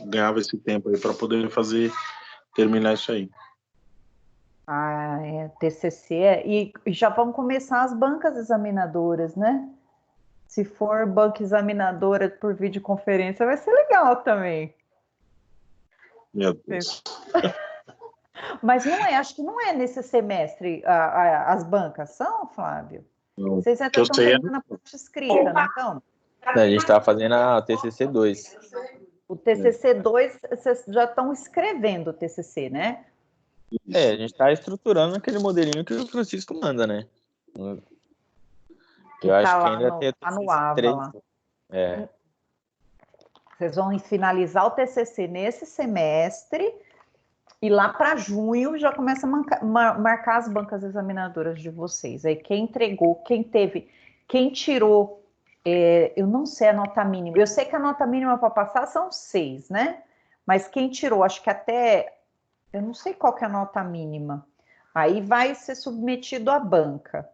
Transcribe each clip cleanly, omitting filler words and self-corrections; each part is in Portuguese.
ganhava esse tempo aí para poder terminar isso aí. TCC, e já vão começar as bancas examinadoras, né? Se for banca examinadora por videoconferência, vai ser legal também. Meu Deus. Mas não é, acho que não é nesse semestre as bancas são, Flávio? Não, Vocês ainda estão terminando a parte escrita, não estão? A gente está fazendo a TCC 2. O TCC 2, vocês já estão escrevendo o TCC, né? A gente está estruturando aquele modelinho que o Francisco manda, né? Eu acho que ainda tem tá no AVA lá. Vocês vão finalizar o TCC nesse semestre e lá para junho já começa a marcar as bancas examinadoras de vocês. Aí quem entregou, quem tirou, eu não sei a nota mínima. Eu sei que a nota mínima para passar são 6, né? Mas quem tirou, acho que até, eu não sei qual que é a nota mínima. Aí vai ser submetido à banca.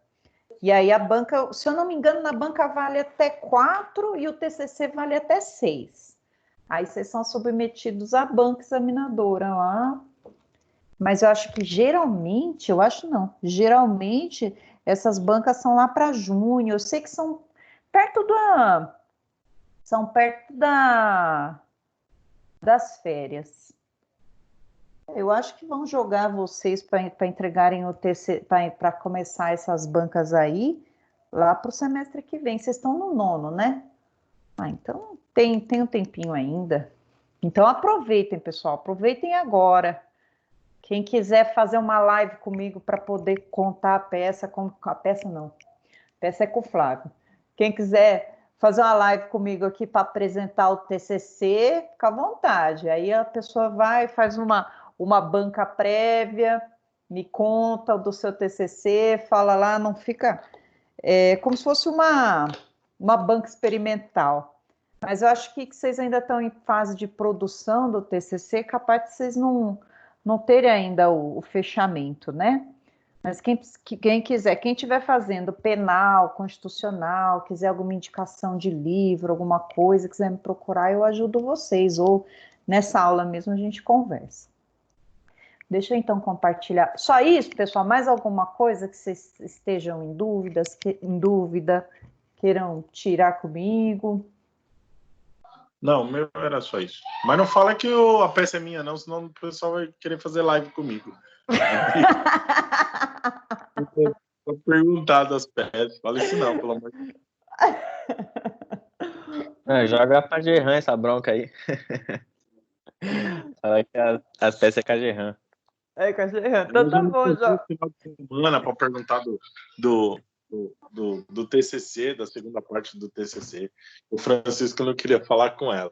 E aí a banca, se eu não me engano, na banca vale até 4 e o TCC vale até 6. Aí vocês são submetidos à banca examinadora lá. Mas eu acho que geralmente essas bancas são lá para junho. Eu sei que são perto das férias. Eu acho que vão jogar vocês para entregarem o TCC, para começar essas bancas aí, lá para o semestre que vem. Vocês estão no 9º, né? Então tem um tempinho ainda. Então aproveitem, pessoal. Aproveitem agora. Quem quiser fazer uma live comigo para poder contar a peça, a peça não, a peça é com o Flávio. Quem quiser fazer uma live comigo aqui para apresentar o TCC, fica à vontade. Aí a pessoa vai, faz uma banca prévia, me conta do seu TCC, fala lá, não fica... como se fosse uma banca experimental. Mas eu acho que vocês ainda estão em fase de produção do TCC, capaz de vocês não terem ainda o fechamento, né? Mas quem quiser, quem estiver fazendo penal, constitucional, quiser alguma indicação de livro, alguma coisa, quiser me procurar, eu ajudo vocês. Ou nessa aula mesmo a gente conversa. Deixa eu então compartilhar. Só isso, pessoal? Mais alguma coisa que vocês estejam em dúvida, queiram tirar comigo? Não, o meu era só isso. Mas não fala que a peça é minha, não, senão o pessoal vai querer fazer live comigo. Vou perguntar das peças. Fala isso não, pelo amor de Deus. Joga pra Gerran essa bronca aí. Fala que as peças é com a Gerran. Com a Gerran. Então tá bom, já. Final de semana para perguntar do TCC, da segunda parte do TCC. O Francisco não queria falar com ela.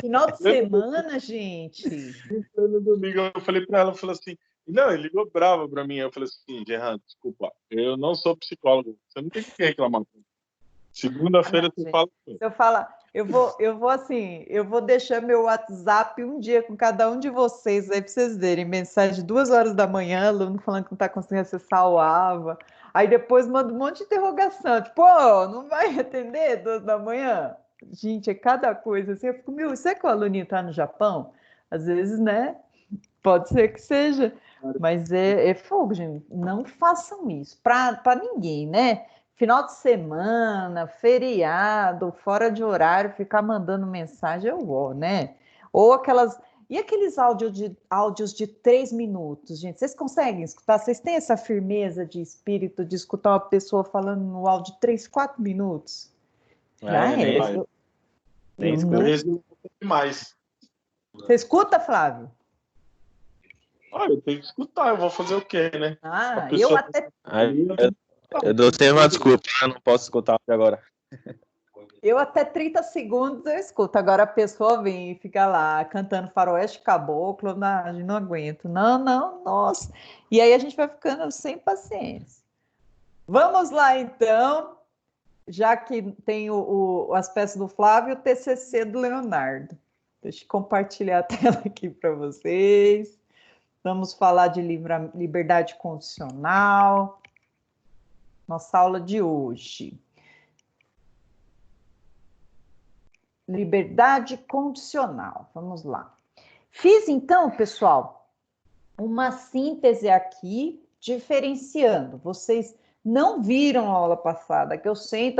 Final de semana, gente? No domingo eu falei para ela, eu falei assim, não, ele ligou bravo para mim. Eu falei assim, Gerran, desculpa, eu não sou psicólogo, você não tem que reclamar. Segunda-feira você fala com ele. Eu vou deixar meu WhatsApp um dia com cada um de vocês aí para vocês verem. Mensagem 2h da manhã, aluno falando que não está conseguindo acessar o AVA. Aí depois manda um monte de interrogação. Tipo, não vai atender 2 da manhã? Gente, é cada coisa assim. Eu fico, será que o aluninho está no Japão? Às vezes, né? Pode ser que seja. Mas é fogo, gente. Não façam isso. Para ninguém, né? Final de semana, feriado, fora de horário, ficar mandando mensagem, né? Ou aqueles áudios de 3 minutos, gente. Vocês conseguem escutar? Vocês têm essa firmeza de espírito de escutar uma pessoa falando no áudio de 3, 4 minutos? Nem escuto demais. Você escuta, Flávio? Eu tenho que escutar, eu vou fazer o quê, né? Eu dou sempre uma desculpa, eu não posso escutar agora. Eu até 30 segundos eu escuto. Agora a pessoa vem e fica lá cantando faroeste caboclo, não aguento. Não, nossa. E aí a gente vai ficando sem paciência. Vamos lá, então. Já que tem as peças do Flávio e o TCC do Leonardo. Deixa eu compartilhar a tela aqui para vocês. Vamos falar de liberdade condicional. Nossa aula de hoje. liberdade condicional. Vamos lá. Fiz, então, pessoal, uma síntese aqui, diferenciando. Vocês não viram a aula passada, que eu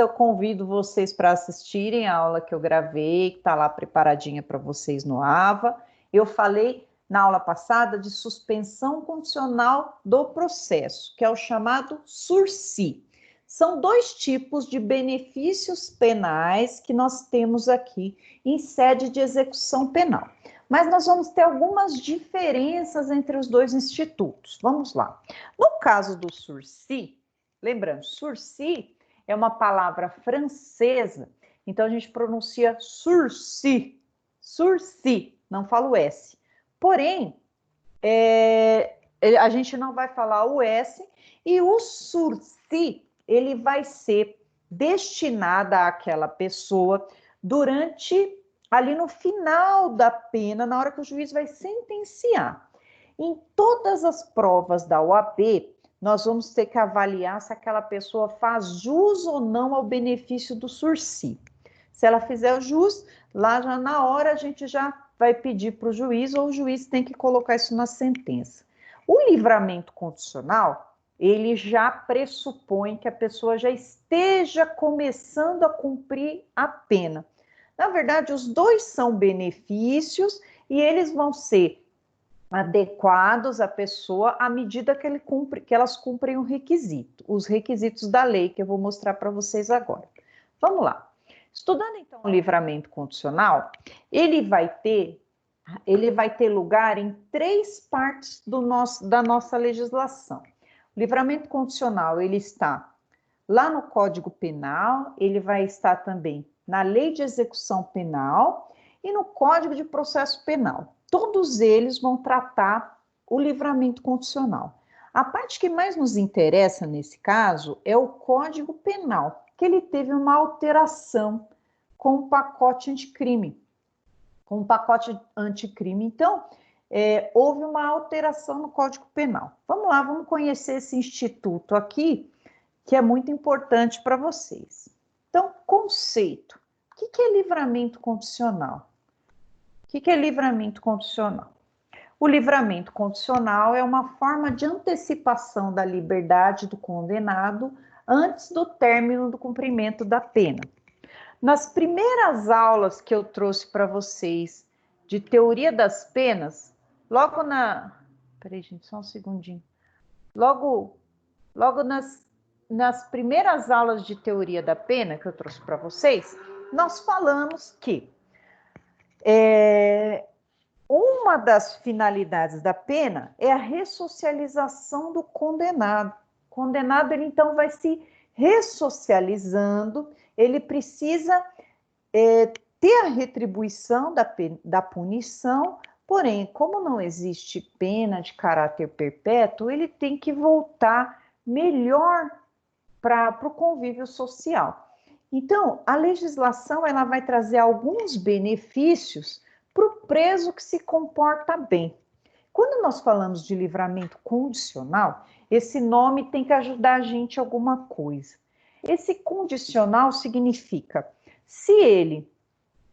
convido vocês para assistirem a aula que eu gravei, que está lá preparadinha para vocês no AVA. Eu falei na aula passada de suspensão condicional do processo, que é o chamado sursi. São 2 tipos de benefícios penais que nós temos aqui em sede de execução penal. Mas nós vamos ter algumas diferenças entre os 2 institutos. Vamos lá. No caso do sursi, lembrando, sursi é uma palavra francesa, então a gente pronuncia sursi, sursi, não fala o S. Porém, a gente não vai falar o S, e o sursi, ele vai ser destinado àquela pessoa durante, ali no final da pena, na hora que o juiz vai sentenciar. Em todas as provas da OAB, nós vamos ter que avaliar se aquela pessoa faz jus ou não ao benefício do sursi. Se ela fizer o jus, lá já na hora a gente já vai pedir para o juiz, ou o juiz tem que colocar isso na sentença. O livramento condicional, ele já pressupõe que a pessoa já esteja começando a cumprir a pena. Na verdade, os 2 são benefícios e eles vão ser adequados à pessoa à medida que elas cumprem os requisitos da lei, que eu vou mostrar para vocês agora. Vamos lá. Estudando, então, o livramento condicional, ele vai ter lugar em 3 partes da nossa legislação. O livramento condicional, ele está lá no Código Penal, ele vai estar também na Lei de Execução Penal e no Código de Processo Penal. Todos eles vão tratar o livramento condicional. A parte que mais nos interessa nesse caso é o Código Penal, que ele teve uma alteração com o pacote anticrime. Então, houve uma alteração no Código Penal. Vamos lá, vamos conhecer esse instituto aqui, que é muito importante para vocês. Então, conceito. O que é livramento condicional? O que é livramento condicional? O livramento condicional é uma forma de antecipação da liberdade do condenado antes do término do cumprimento da pena. Nas primeiras aulas que eu trouxe para vocês de teoria das penas, logo na... Peraí, gente, só um segundinho. Logo nas primeiras aulas de teoria da pena que eu trouxe para vocês, nós falamos que uma das finalidades da pena é a ressocialização do condenado. O condenado, ele então vai se ressocializando, ele precisa ter a retribuição da punição, porém, como não existe pena de caráter perpétuo, ele tem que voltar melhor para o convívio social. Então, a legislação ela vai trazer alguns benefícios para o preso que se comporta bem. Quando nós falamos de livramento condicional, esse nome tem que ajudar a gente em alguma coisa. Esse condicional significa, se ele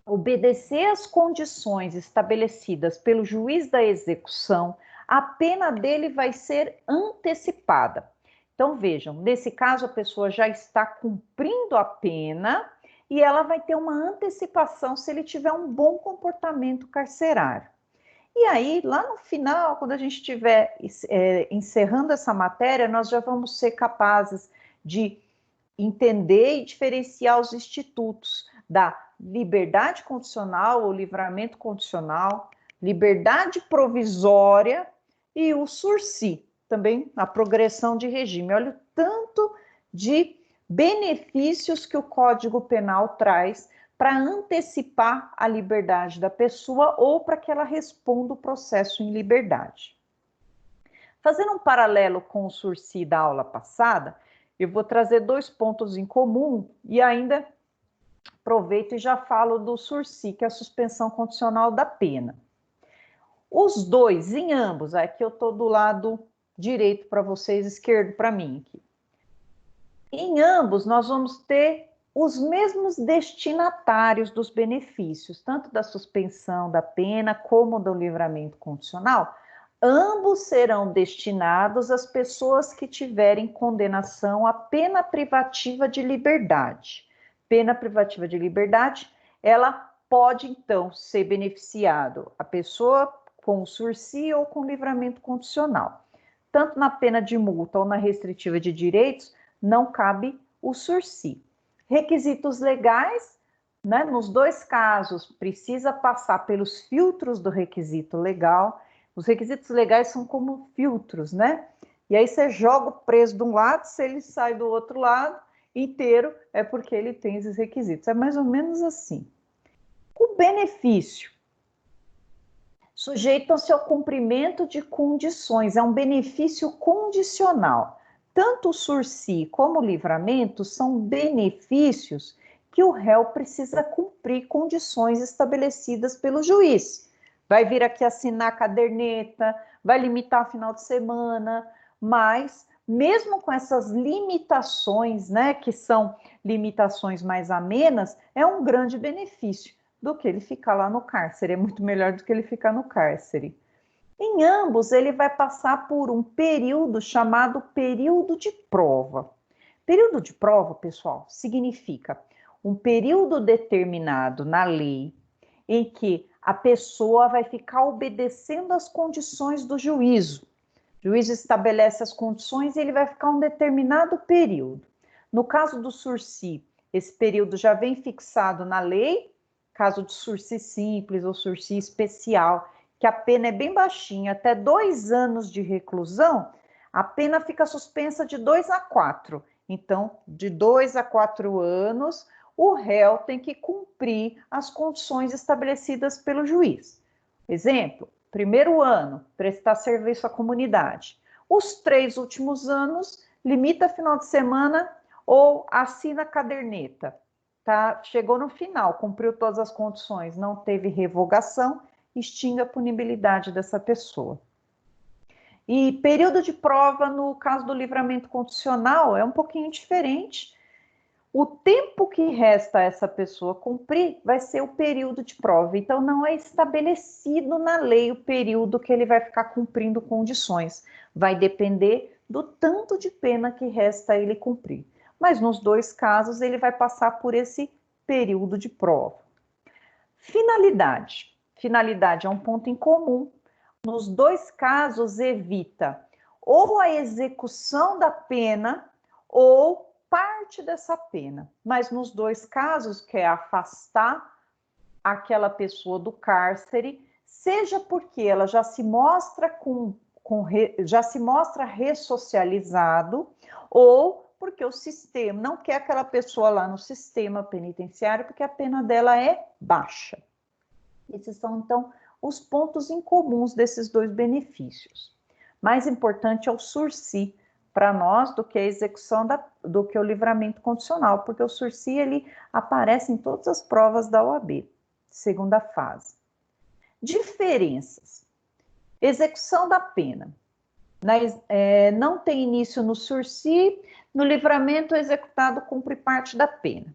obedecer às condições estabelecidas pelo juiz da execução, a pena dele vai ser antecipada. Então, vejam, nesse caso a pessoa já está cumprindo a pena e ela vai ter uma antecipação se ele tiver um bom comportamento carcerário. E aí, lá no final, quando a gente estiver encerrando essa matéria, nós já vamos ser capazes de entender e diferenciar os institutos da liberdade condicional ou livramento condicional, liberdade provisória e o sursi, também a progressão de regime. Olha o tanto de benefícios que o Código Penal traz para antecipar a liberdade da pessoa ou para que ela responda o processo em liberdade. Fazendo um paralelo com o sursi da aula passada, eu vou trazer 2 pontos em comum e ainda aproveito e já falo do sursi, que é a suspensão condicional da pena. Os 2, em ambos, aqui eu estou do lado direito para vocês, esquerdo para mim. Aqui. Em ambos, nós vamos ter os mesmos destinatários dos benefícios, tanto da suspensão da pena como do livramento condicional, ambos serão destinados às pessoas que tiverem condenação à pena privativa de liberdade. Pena privativa de liberdade, ela pode, então, ser beneficiado a pessoa com o sursi ou com livramento condicional. Tanto na pena de multa ou na restritiva de direitos, não cabe o sursi. Requisitos legais, né? Nos dois casos, precisa passar pelos filtros do requisito legal. Os requisitos legais são como filtros, né? E aí você joga o preso de um lado, se ele sai do outro lado inteiro, é porque ele tem esses requisitos. É mais ou menos assim. O benefício. Sujeitam-se ao cumprimento de condições, é um benefício condicional. Tanto o sursi como o livramento são benefícios que o réu precisa cumprir condições estabelecidas pelo juiz. Vai vir aqui assinar a caderneta, vai limitar final de semana, mas mesmo com essas limitações, né, que são limitações mais amenas, é um grande benefício do que ele ficar lá no cárcere, é muito melhor do que ele ficar no cárcere. Em ambos, ele vai passar por um período chamado período de prova. Período de prova, pessoal, significa um período determinado na lei em que a pessoa vai ficar obedecendo às condições do juízo. O juiz estabelece as condições e ele vai ficar um determinado período. No caso do sursi, esse período já vem fixado na lei, caso de sursi simples ou sursi especial, que a pena é bem baixinha, até 2 anos de reclusão, a pena fica suspensa de 2 a 4. Então, de 2 a 4 anos, o réu tem que cumprir as condições estabelecidas pelo juiz. Exemplo, 1º ano, prestar serviço à comunidade. Os 3 últimos anos, limita final de semana ou assina a caderneta. Tá? Chegou no final, cumpriu todas as condições, não teve revogação, extingue a punibilidade dessa pessoa. E período de prova, no caso do livramento condicional, é um pouquinho diferente. O tempo que resta a essa pessoa cumprir vai ser o período de prova. Então, não é estabelecido na lei o período que ele vai ficar cumprindo condições. Vai depender do tanto de pena que resta a ele cumprir. Mas nos 2 casos, ele vai passar por esse período de prova. Finalidade. Finalidade é um ponto em comum. Nos 2 casos, evita ou a execução da pena ou parte dessa pena. Mas nos 2 casos, quer afastar aquela pessoa do cárcere, seja porque ela já se mostra já se mostra ressocializado, ou porque o sistema não quer aquela pessoa lá no sistema penitenciário, porque a pena dela é baixa. Esses são, então, os pontos em comuns desses 2 benefícios. Mais importante é o sursi para nós do que a execução do que o livramento condicional, porque o sursi ele aparece em todas as provas da OAB, segunda fase. Diferenças. Execução da pena. Não tem início no sursi, no livramento o executado cumpre parte da pena.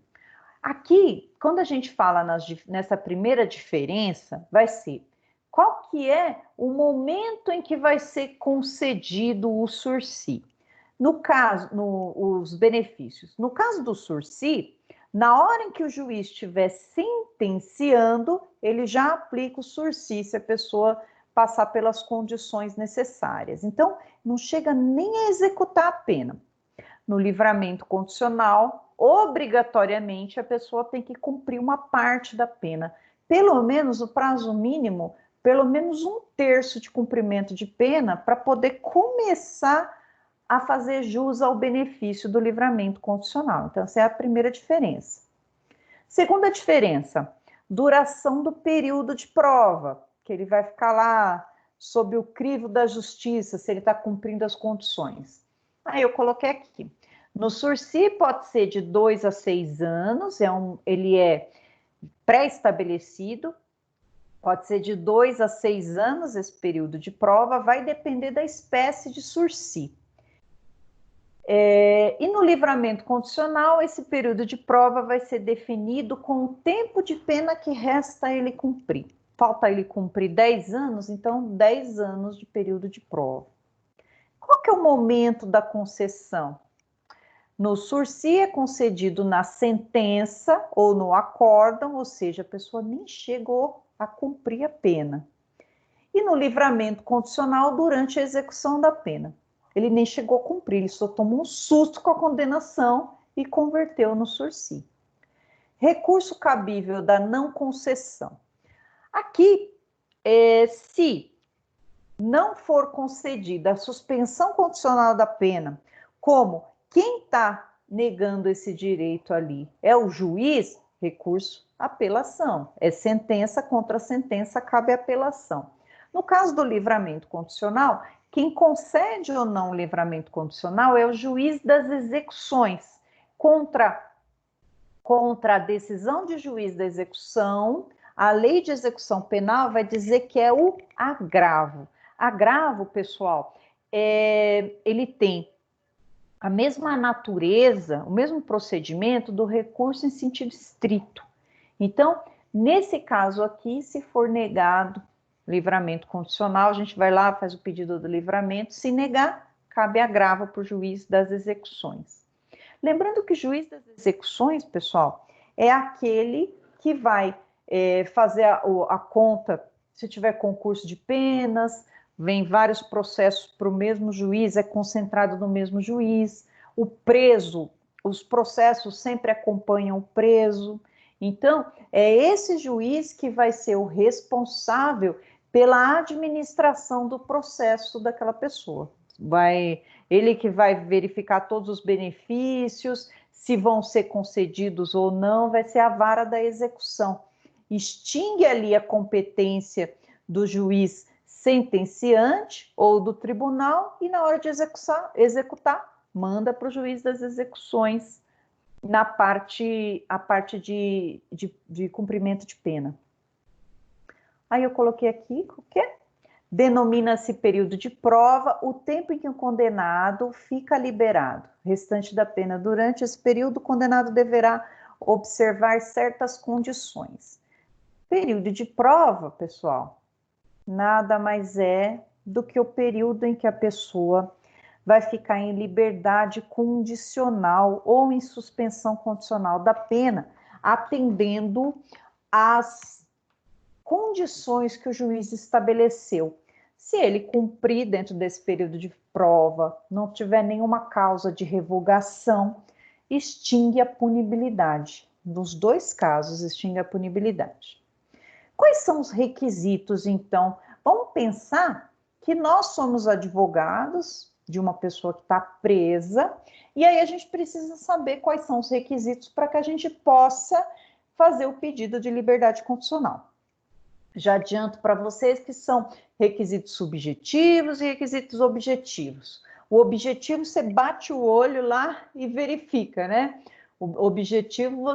Aqui, quando a gente fala nessa primeira diferença, vai ser qual que é o momento em que vai ser concedido o sursi. No caso, os benefícios. No caso do sursi, na hora em que o juiz estiver sentenciando, ele já aplica o sursi, se a pessoa passar pelas condições necessárias. Então, não chega nem a executar a pena. No livramento condicional, obrigatoriamente a pessoa tem que cumprir uma parte da pena. Pelo menos o prazo mínimo, pelo menos 1/3 de cumprimento de pena para poder começar a fazer jus ao benefício do livramento condicional. Então, essa é a primeira diferença. Segunda diferença, duração do período de prova, que ele vai ficar lá sob o crivo da justiça, se ele está cumprindo as condições. Aí eu coloquei aqui. No sursi pode ser de 2 a 6 anos, ele é pré-estabelecido, pode ser de 2 a 6 anos esse período de prova, vai depender da espécie de sursi. E no livramento condicional, esse período de prova vai ser definido com o tempo de pena que resta a ele cumprir. Falta ele cumprir 10 anos, então 10 anos de período de prova. Qual que é o momento da concessão? No sursi é concedido na sentença ou no acórdão, ou seja, a pessoa nem chegou a cumprir a pena. E no livramento condicional, durante a execução da pena. Ele nem chegou a cumprir, ele só tomou um susto com a condenação e converteu no sursi. Recurso cabível da não concessão. Aqui, se não for concedida a suspensão condicional da pena, como quem está negando esse direito ali é o juiz, recurso, apelação. É sentença contra sentença, cabe apelação. No caso do livramento condicional, quem concede ou não o livramento condicional é o juiz das execuções. Contra a decisão de juiz da execução, a lei de execução penal vai dizer que é o agravo. Agravo, pessoal, ele tem a mesma natureza, o mesmo procedimento do recurso em sentido estrito. Então, nesse caso aqui, se for negado livramento condicional, a gente vai lá, faz o pedido do livramento, se negar, cabe agravo para o juiz das execuções. Lembrando que o juiz das execuções, pessoal, é aquele que vai fazer a conta, se tiver concurso de penas, vem vários processos para o mesmo juiz, é concentrado no mesmo juiz. O preso, os processos sempre acompanham o preso. Então, é esse juiz que vai ser o responsável pela administração do processo daquela pessoa. Ele que vai verificar todos os benefícios, se vão ser concedidos ou não, vai ser a vara da execução. Extingue ali a competência do juiz sentenciante ou do tribunal e na hora de executar, manda para o juiz das execuções a parte de cumprimento de pena. Aí eu coloquei aqui o quê? Denomina-se período de prova o tempo em que o condenado fica liberado. Restante da pena. Durante esse período, o condenado deverá observar certas condições. Período de prova, pessoal, nada mais é do que o período em que a pessoa vai ficar em liberdade condicional ou em suspensão condicional da pena, atendendo às condições que o juiz estabeleceu. Se ele cumprir dentro desse período de prova, não tiver nenhuma causa de revogação, extingue a punibilidade. Nos dois casos, extingue a punibilidade. Quais são os requisitos, então? Vamos pensar que nós somos advogados de uma pessoa que está presa, e aí a gente precisa saber quais são os requisitos para que a gente possa fazer o pedido de liberdade condicional. Já adianto para vocês que são requisitos subjetivos e requisitos objetivos. O objetivo, você bate o olho lá e verifica, né? O objetivo,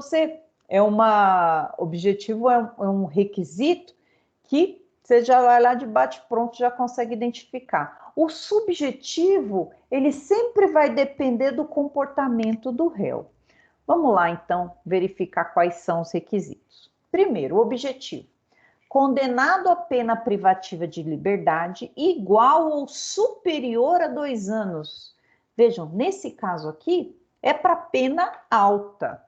objetivo é um requisito que você já vai lá de bate-pronto, já consegue identificar. O subjetivo, ele sempre vai depender do comportamento do réu. Vamos lá, então, verificar quais são os requisitos. Primeiro, o objetivo. Condenado a pena privativa de liberdade igual ou superior a 2 anos. Vejam, nesse caso aqui, é para pena alta.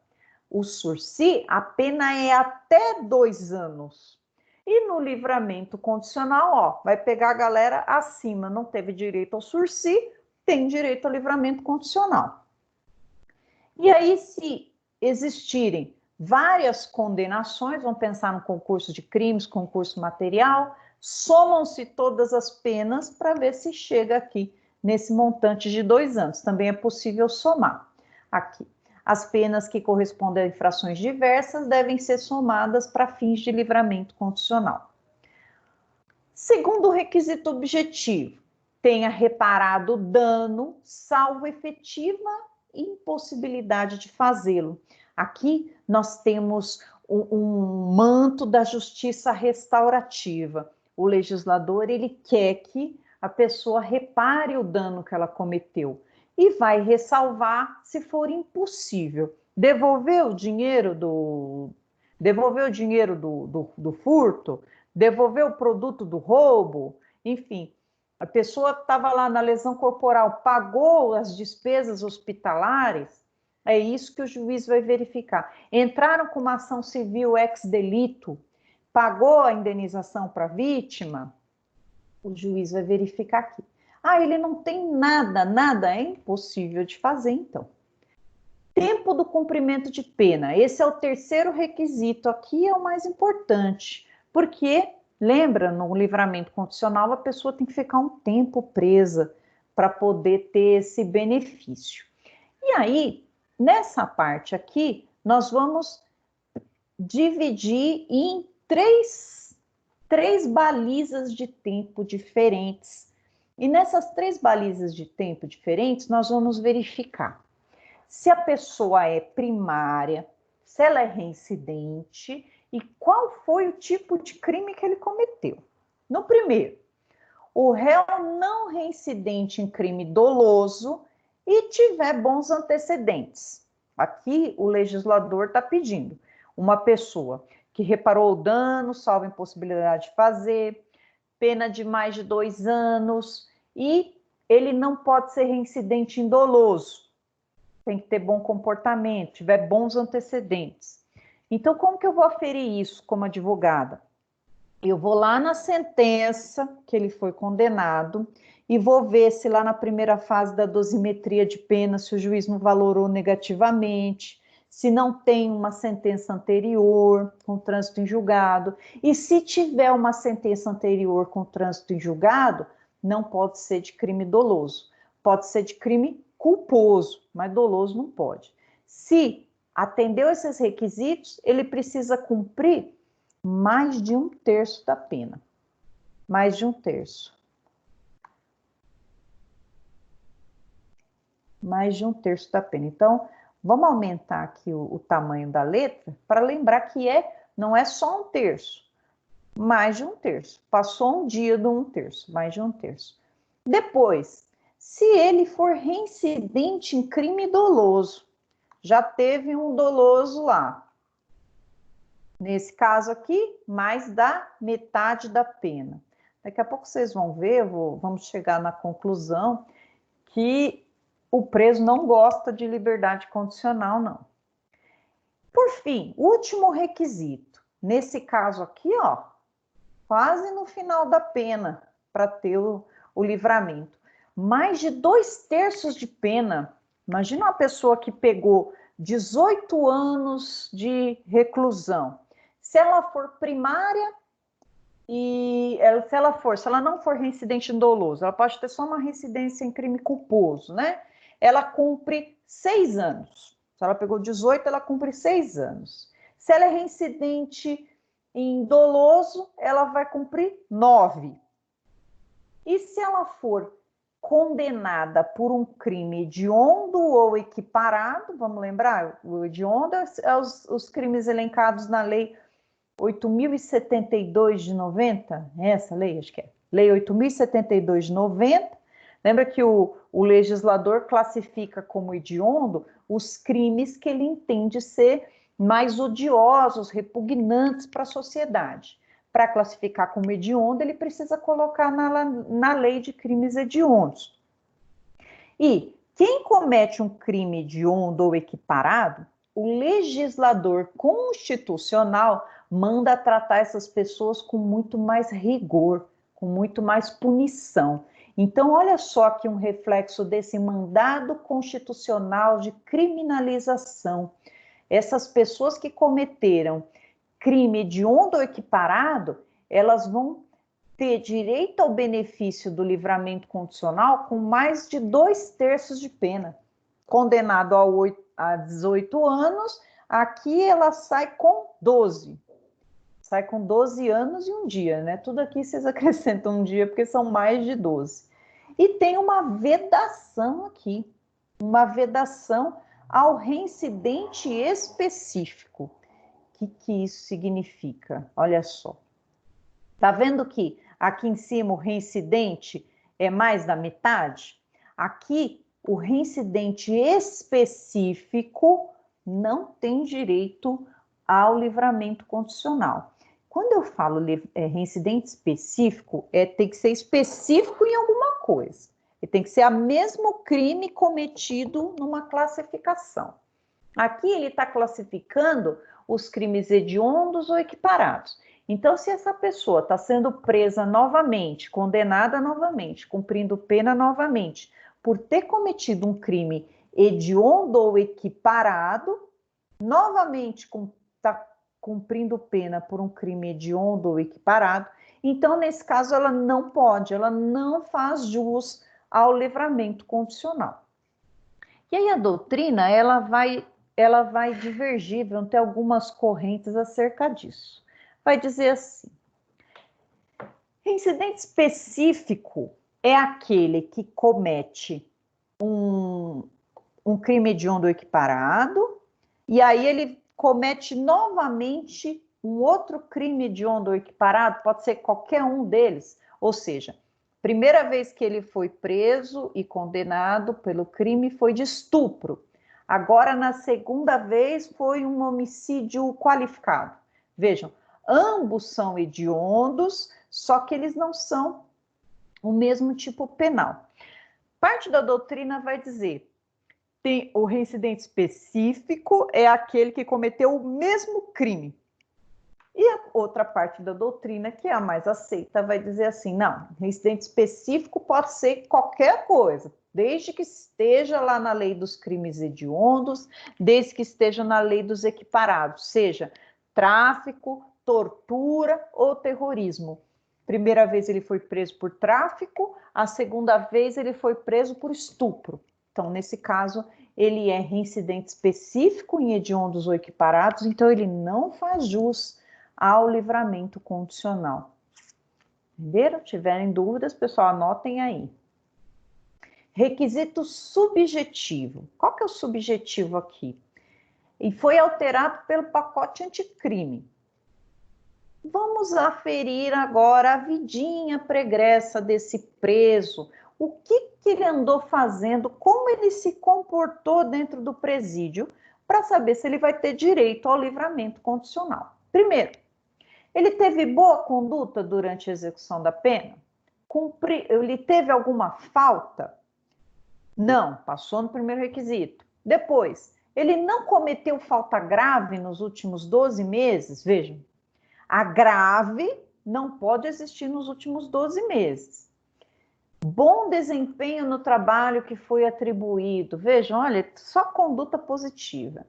O sursi, a pena é até 2 anos. E no livramento condicional, ó, vai pegar a galera acima, não teve direito ao sursi, tem direito ao livramento condicional. E aí, se existirem várias condenações, vamos pensar no concurso de crimes, concurso material, somam-se todas as penas para ver se chega aqui nesse montante de 2 anos. Também é possível somar aqui. As penas que correspondem a infrações diversas devem ser somadas para fins de livramento condicional. Segundo requisito objetivo, tenha reparado o dano, salvo efetiva impossibilidade de fazê-lo. Aqui nós temos um manto da justiça restaurativa. O legislador, ele quer que a pessoa repare o dano que ela cometeu. e vai ressalvar se for impossível. Devolver o dinheiro do furto, devolver o produto do roubo, enfim, a pessoa estava lá na lesão corporal, pagou as despesas hospitalares, é isso que o juiz vai verificar. Entraram com uma ação civil ex-delito, pagou a indenização para a vítima, o juiz vai verificar aqui. Ah, ele não tem nada, é impossível de fazer, então. Tempo do cumprimento de pena. Esse é o terceiro requisito. Aqui é o mais importante. Porque, lembra, no livramento condicional, a pessoa tem que ficar um tempo presa para poder ter esse benefício. E aí, nessa parte aqui, nós vamos dividir em três balizas de tempo diferentes. E nessas 3 balizas de tempo diferentes, nós vamos verificar se a pessoa é primária, se ela é reincidente e qual foi o tipo de crime que ele cometeu. No primeiro, o réu não reincidente em crime doloso e tiver bons antecedentes. Aqui o legislador está pedindo uma pessoa que reparou o dano, salvo impossibilidade de fazer, pena de mais de 2 anos e ele não pode ser reincidente em doloso. Tem que ter bom comportamento, tiver bons antecedentes. Então, como que eu vou aferir isso como advogada? Eu vou lá na sentença que ele foi condenado e vou ver se lá na primeira fase da dosimetria de pena, se o juiz não valorou negativamente, se não tem uma sentença anterior com trânsito em julgado. E se tiver uma sentença anterior com trânsito em julgado, não pode ser de crime doloso. Pode ser de crime culposo, mas doloso não pode. Se atendeu esses requisitos, ele precisa cumprir mais de 1/3 da pena. Mais de 1/3. Mais de 1/3 da pena. Então, vamos aumentar aqui o tamanho da letra para lembrar que não é só 1/3. Mais de 1/3. Passou um dia do 1/3. Mais de 1/3. Depois, se ele for reincidente em crime doloso, já teve um doloso lá. Nesse caso aqui, mais da metade da pena. Daqui a pouco vocês vão ver, vamos chegar na conclusão que o preso não gosta de liberdade condicional, não. Por fim, último requisito. Nesse caso aqui, ó, quase no final da pena, para ter o livramento. Mais de 2/3 de pena. Imagina uma pessoa que pegou 18 anos de reclusão. Se ela for primária e se ela não for reincidente em doloso, ela pode ter só uma reincidência em crime culposo, né? Ela cumpre 6 anos. Se ela pegou 18, ela cumpre 6 anos. Se ela é reincidente em doloso, ela vai cumprir 9. E se ela for condenada por um crime hediondo ou equiparado, vamos lembrar, o hediondo é os crimes elencados na Lei 8.072 de 90, essa lei, acho que é, Lei 8.072 de 90, lembra que o legislador classifica como hediondo os crimes que ele entende ser mais odiosos, repugnantes para a sociedade. Para classificar como hediondo, ele precisa colocar na lei de crimes hediondos. E quem comete um crime hediondo ou equiparado, o legislador constitucional manda tratar essas pessoas com muito mais rigor, com muito mais punição. Então, olha só aqui um reflexo desse mandado constitucional de criminalização. Essas pessoas que cometeram crime hediondo ou equiparado, elas vão ter direito ao benefício do livramento condicional com mais de 2/3 de pena. Condenado a 18 anos, aqui ela sai com 12. Sai com 12 anos e um dia, né? Tudo aqui vocês acrescentam um dia, porque são mais de 12. E tem uma vedação aqui, uma vedação ao reincidente específico. O que isso significa? Olha só. Tá vendo que aqui em cima o reincidente é mais da metade? Aqui o reincidente específico não tem direito ao livramento condicional. Quando eu falo reincidente específico, tem que ser específico em alguma coisa. E tem que ser o mesmo crime cometido numa classificação. Aqui ele está classificando os crimes hediondos ou equiparados. Então, se essa pessoa está sendo presa novamente, condenada novamente, cumprindo pena novamente, por ter cometido um crime hediondo ou equiparado, novamente está cumprindo pena por um crime hediondo ou equiparado, então, nesse caso, ela não pode, ela não faz jus ao livramento condicional. E aí a doutrina, ela vai divergir, vão ter algumas correntes acerca disso. Vai dizer assim, reincidente específico é aquele que comete um crime hediondo ou equiparado, e aí ele comete novamente um outro crime hediondo ou equiparado, pode ser qualquer um deles, ou seja, primeira vez que ele foi preso e condenado pelo crime foi de estupro. Agora, na segunda vez, foi um homicídio qualificado. Vejam, ambos são hediondos, só que eles não são o mesmo tipo penal. Parte da doutrina vai dizer, tem o reincidente específico é aquele que cometeu o mesmo crime. E a outra parte da doutrina, que é a mais aceita, vai dizer assim, não, reincidente específico pode ser qualquer coisa, desde que esteja lá na lei dos crimes hediondos, desde que esteja na lei dos equiparados, seja tráfico, tortura ou terrorismo. Primeira vez ele foi preso por tráfico, a segunda vez ele foi preso por estupro. Então, nesse caso, ele é reincidente específico em hediondos ou equiparados, então ele não faz jus ao livramento condicional. Entenderam? Tiverem dúvidas, pessoal, anotem aí. Requisito subjetivo. Qual que é o subjetivo aqui? E foi alterado pelo pacote anticrime. Vamos aferir agora a vidinha pregressa desse preso. O que ele andou fazendo, como ele se comportou dentro do presídio, para saber se ele vai ter direito ao livramento condicional. Primeiro, ele teve boa conduta durante a execução da pena? Ele teve alguma falta? Não, passou no primeiro requisito. Depois, ele não cometeu falta grave nos últimos 12 meses? Vejam, a grave não pode existir nos últimos 12 meses. Bom desempenho no trabalho que foi atribuído. Vejam, olha, só conduta positiva.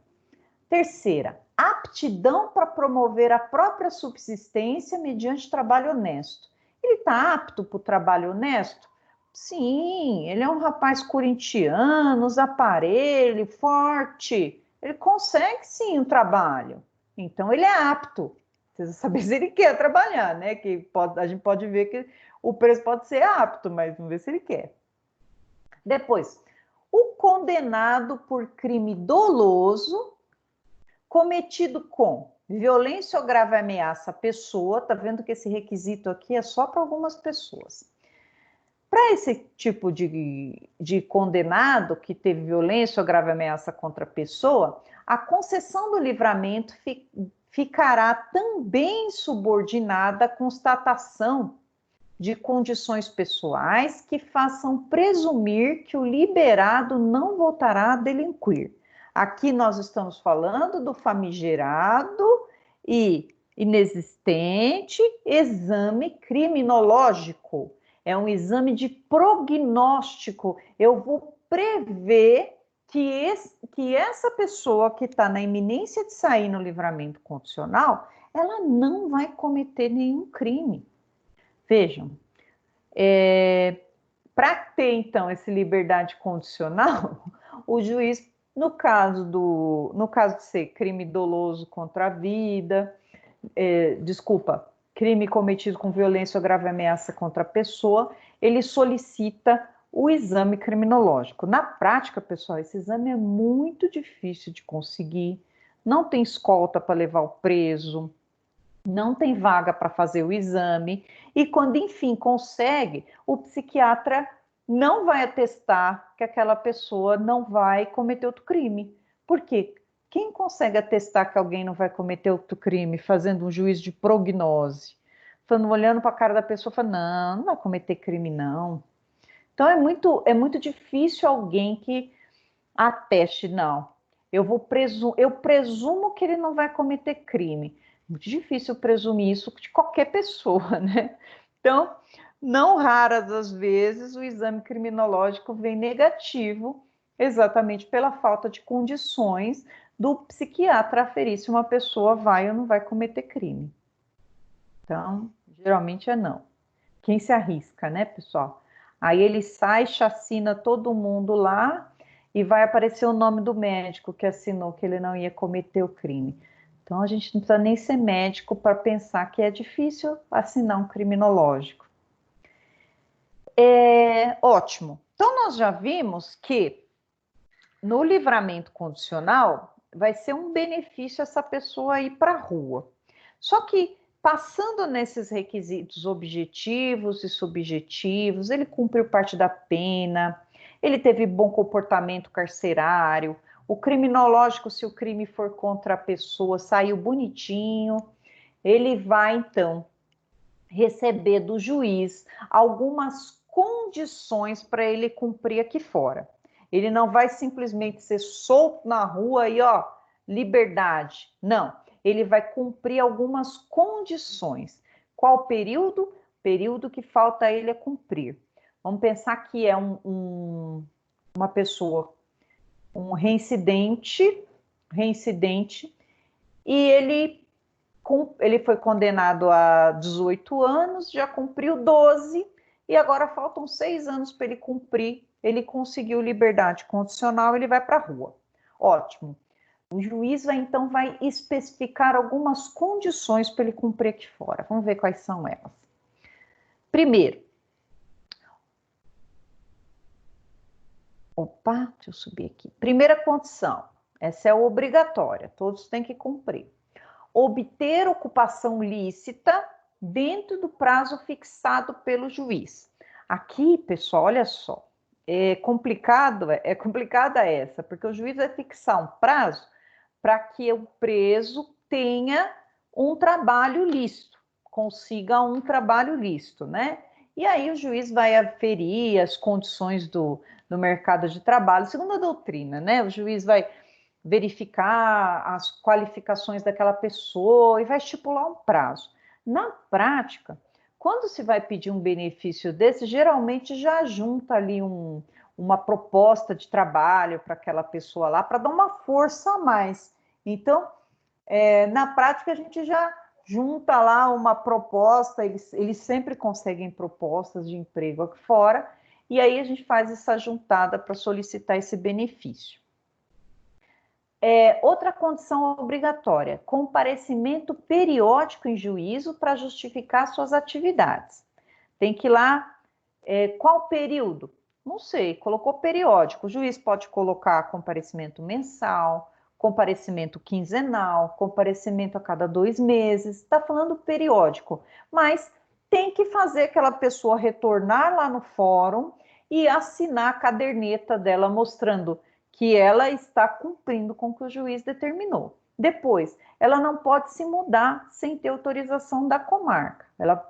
Terceira, aptidão para promover a própria subsistência mediante trabalho honesto. Ele está apto para o trabalho honesto? Sim, ele é um rapaz corintiano, usa aparelho, forte. Ele consegue sim um trabalho. Então ele é apto. Precisa saber se ele quer trabalhar, né? A gente pode ver que o preço pode ser apto, mas vamos ver se ele quer. Depois, o condenado por crime doloso cometido com violência ou grave ameaça à pessoa, tá vendo que esse requisito aqui é só para algumas pessoas. Para esse tipo de condenado que teve violência ou grave ameaça contra a pessoa, a concessão do livramento ficará também subordinada à constatação de condições pessoais que façam presumir que o liberado não voltará a delinquir. Aqui nós estamos falando do famigerado e inexistente exame criminológico. É um exame de prognóstico. Eu vou prever que essa pessoa que está na iminência de sair no livramento condicional, ela não vai cometer nenhum crime. Vejam, para ter, então, essa liberdade condicional, o juiz, no caso de ser crime doloso contra a vida, crime cometido com violência ou grave ameaça contra a pessoa, ele solicita o exame criminológico. Na prática, pessoal, esse exame é muito difícil de conseguir, não tem escolta para levar o preso, não tem vaga para fazer o exame, e quando, enfim, consegue, o psiquiatra não vai atestar que aquela pessoa não vai cometer outro crime. Por quê? Quem consegue atestar que alguém não vai cometer outro crime fazendo um juízo de prognose? Falando, olhando para a cara da pessoa, falando, não vai cometer crime, não. Então, é muito difícil alguém que ateste, não. Eu presumo que ele não vai cometer crime. Muito difícil presumir isso de qualquer pessoa, né? Então, não raras as vezes o exame criminológico vem negativo, exatamente pela falta de condições do psiquiatra aferir se uma pessoa vai ou não vai cometer crime. Então, geralmente é não. Quem se arrisca, né, pessoal? Aí ele sai, chacina todo mundo lá e vai aparecer o nome do médico que assinou que ele não ia cometer o crime. Então, a gente não precisa nem ser médico para pensar que é difícil assinar um criminológico. Ótimo. Então, nós já vimos que no livramento condicional vai ser um benefício essa pessoa ir para a rua. Só que, passando nesses requisitos objetivos e subjetivos, ele cumpriu parte da pena, ele teve bom comportamento carcerário, o criminológico, se o crime for contra a pessoa, saiu bonitinho, ele vai, então, receber do juiz algumas condições para ele cumprir aqui fora. Ele não vai simplesmente ser solto na rua e, ó, liberdade. Não, ele vai cumprir algumas condições. Qual período? Período que falta a ele a cumprir. Vamos pensar que é uma pessoa, um reincidente, e ele foi condenado a 18 anos, já cumpriu 12, e agora faltam 6 anos para ele cumprir. Ele conseguiu liberdade condicional, ele vai para a rua. Ótimo. O juiz então vai especificar algumas condições para ele cumprir aqui fora. Vamos ver quais são elas. Primeiro, deixa eu subir aqui. Primeira condição, essa é obrigatória, todos têm que cumprir. Obter ocupação lícita dentro do prazo fixado pelo juiz. Aqui, pessoal, olha só, é complicada essa, porque o juiz vai fixar um prazo para que o preso tenha um trabalho lícito, consiga um trabalho lícito, né? E aí o juiz vai aferir as condições do mercado de trabalho, segundo a doutrina, né? O juiz vai verificar as qualificações daquela pessoa e vai estipular um prazo. Na prática, quando se vai pedir um benefício desse, geralmente já junta ali uma proposta de trabalho para aquela pessoa lá, para dar uma força a mais. Então, na prática, a gente já junta lá uma proposta, eles sempre conseguem propostas de emprego aqui fora, e aí a gente faz essa juntada para solicitar esse benefício. Outra condição obrigatória, comparecimento periódico em juízo para justificar suas atividades. Tem que ir lá, qual período? Não sei, colocou periódico. O juiz pode colocar comparecimento mensal, comparecimento quinzenal, comparecimento a cada 2 meses, está falando periódico, mas tem que fazer aquela pessoa retornar lá no fórum e assinar a caderneta dela mostrando que ela está cumprindo com o que o juiz determinou. Depois, ela não pode se mudar sem ter autorização da comarca.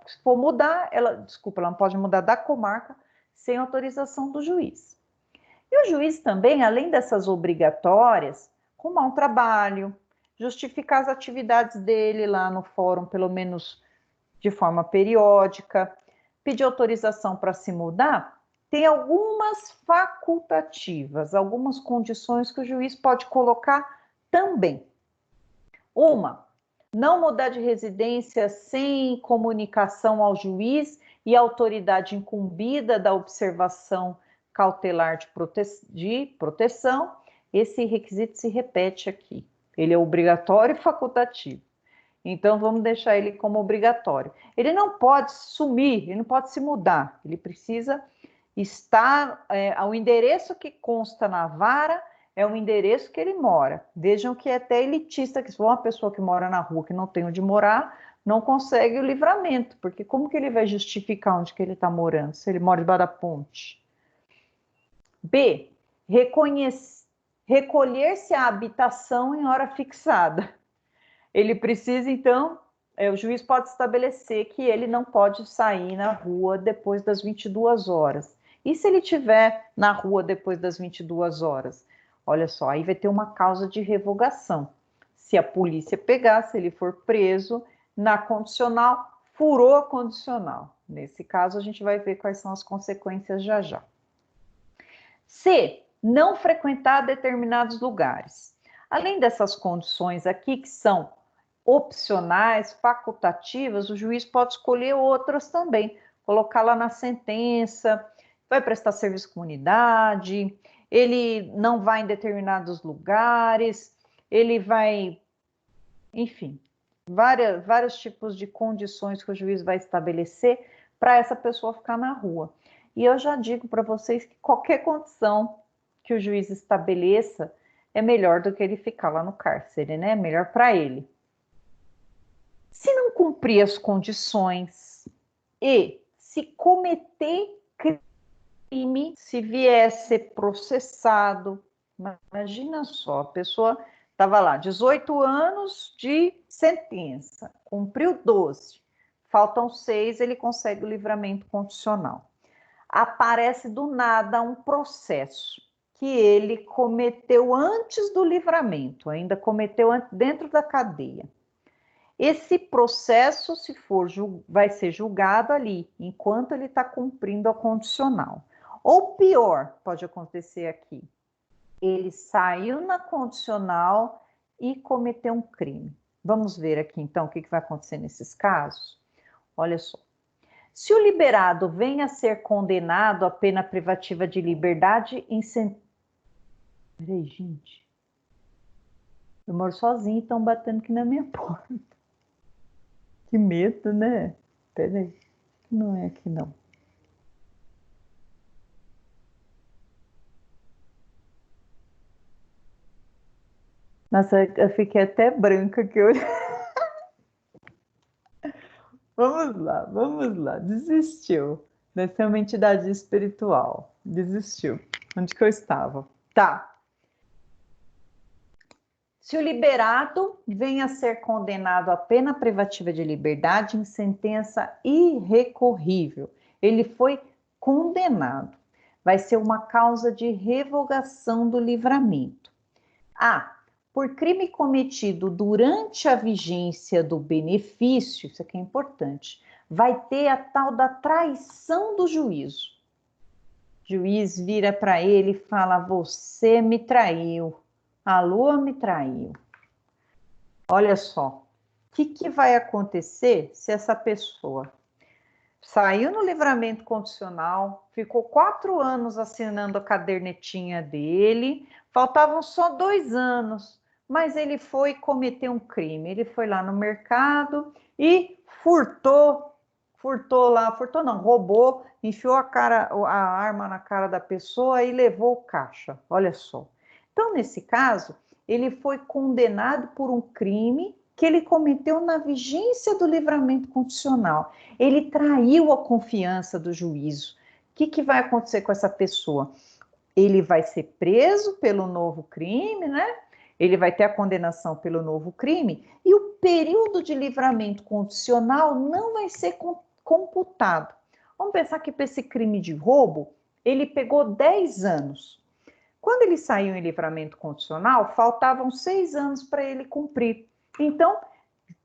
Se for mudar, ela não pode mudar da comarca sem autorização do juiz. E o juiz também, além dessas obrigatórias, arrumar um trabalho, justificar as atividades dele lá no fórum, pelo menos de forma periódica, pedir autorização para se mudar, tem algumas facultativas, algumas condições que o juiz pode colocar também. Uma, não mudar de residência sem comunicação ao juiz e à autoridade incumbida da observação cautelar de proteção. Esse requisito se repete aqui. Ele é obrigatório e facultativo. Então, vamos deixar ele como obrigatório. Ele não pode sumir, ele não pode se mudar. Ele precisa estar... o endereço que consta na vara é o endereço que ele mora. Vejam que é até elitista, que se for uma pessoa que mora na rua, que não tem onde morar, não consegue o livramento, porque como que ele vai justificar onde que ele está morando, se ele mora debaixo da ponte? B, recolher-se à habitação em hora fixada. Ele precisa, então, o juiz pode estabelecer que ele não pode sair na rua depois das 22 horas. E se ele estiver na rua depois das 22 horas? Olha só, aí vai ter uma causa de revogação. Se a polícia pegar, se ele for preso na condicional, furou a condicional. Nesse caso, a gente vai ver quais são as consequências já já. C, não frequentar determinados lugares. Além dessas condições aqui, que são opcionais, facultativas, o juiz pode escolher outras também, colocar lá na sentença, vai prestar serviço à comunidade, ele não vai em determinados lugares, ele vai, enfim, vários tipos de condições que o juiz vai estabelecer para essa pessoa ficar na rua. E eu já digo para vocês que qualquer condição que o juiz estabeleça é melhor do que ele ficar lá no cárcere, né? Melhor para ele. Se não cumprir as condições e se cometer crime, se vier a ser processado, imagina só, a pessoa estava lá, 18 anos de sentença, cumpriu 12, faltam 6, ele consegue o livramento condicional. Aparece do nada um processo que ele cometeu antes do livramento, ainda cometeu dentro da cadeia. Esse processo, se for, vai ser julgado ali, enquanto ele está cumprindo a condicional. Ou pior, pode acontecer aqui, ele saiu na condicional e cometeu um crime. Vamos ver aqui, então, o que vai acontecer nesses casos? Olha só. Se o liberado vem a ser condenado à pena privativa de liberdade em... Peraí, gente. Eu moro sozinha e estão batendo aqui na minha porta. Que medo, né? Peraí. Não é aqui, não. Nossa, eu fiquei até branca que eu... Vamos lá. Desistiu. Deve ser uma entidade espiritual. Desistiu. Onde que eu estava? Tá. Se o liberado vem a ser condenado à pena privativa de liberdade em sentença irrecorrível, ele foi condenado. Vai ser uma causa de revogação do livramento. A. Por crime cometido durante a vigência do benefício, isso aqui é importante, vai ter a tal da traição do juízo. O juiz vira para ele e fala: você me traiu, a lua me traiu. Olha só, o que vai acontecer se essa pessoa saiu no livramento condicional, ficou 4 anos assinando a cadernetinha dele, faltavam só 2 anos, mas ele foi cometer um crime. Ele foi lá no mercado e roubou, enfiou a arma na cara da pessoa e levou o caixa. Olha só. Então, nesse caso, ele foi condenado por um crime que ele cometeu na vigência do livramento condicional. Ele traiu a confiança do juízo. O que vai acontecer com essa pessoa? Ele vai ser preso pelo novo crime, né? Ele vai ter a condenação pelo novo crime e o período de livramento condicional não vai ser computado. Vamos pensar que para esse crime de roubo, ele pegou 10 anos. Quando ele saiu em livramento condicional, faltavam 6 anos para ele cumprir. Então,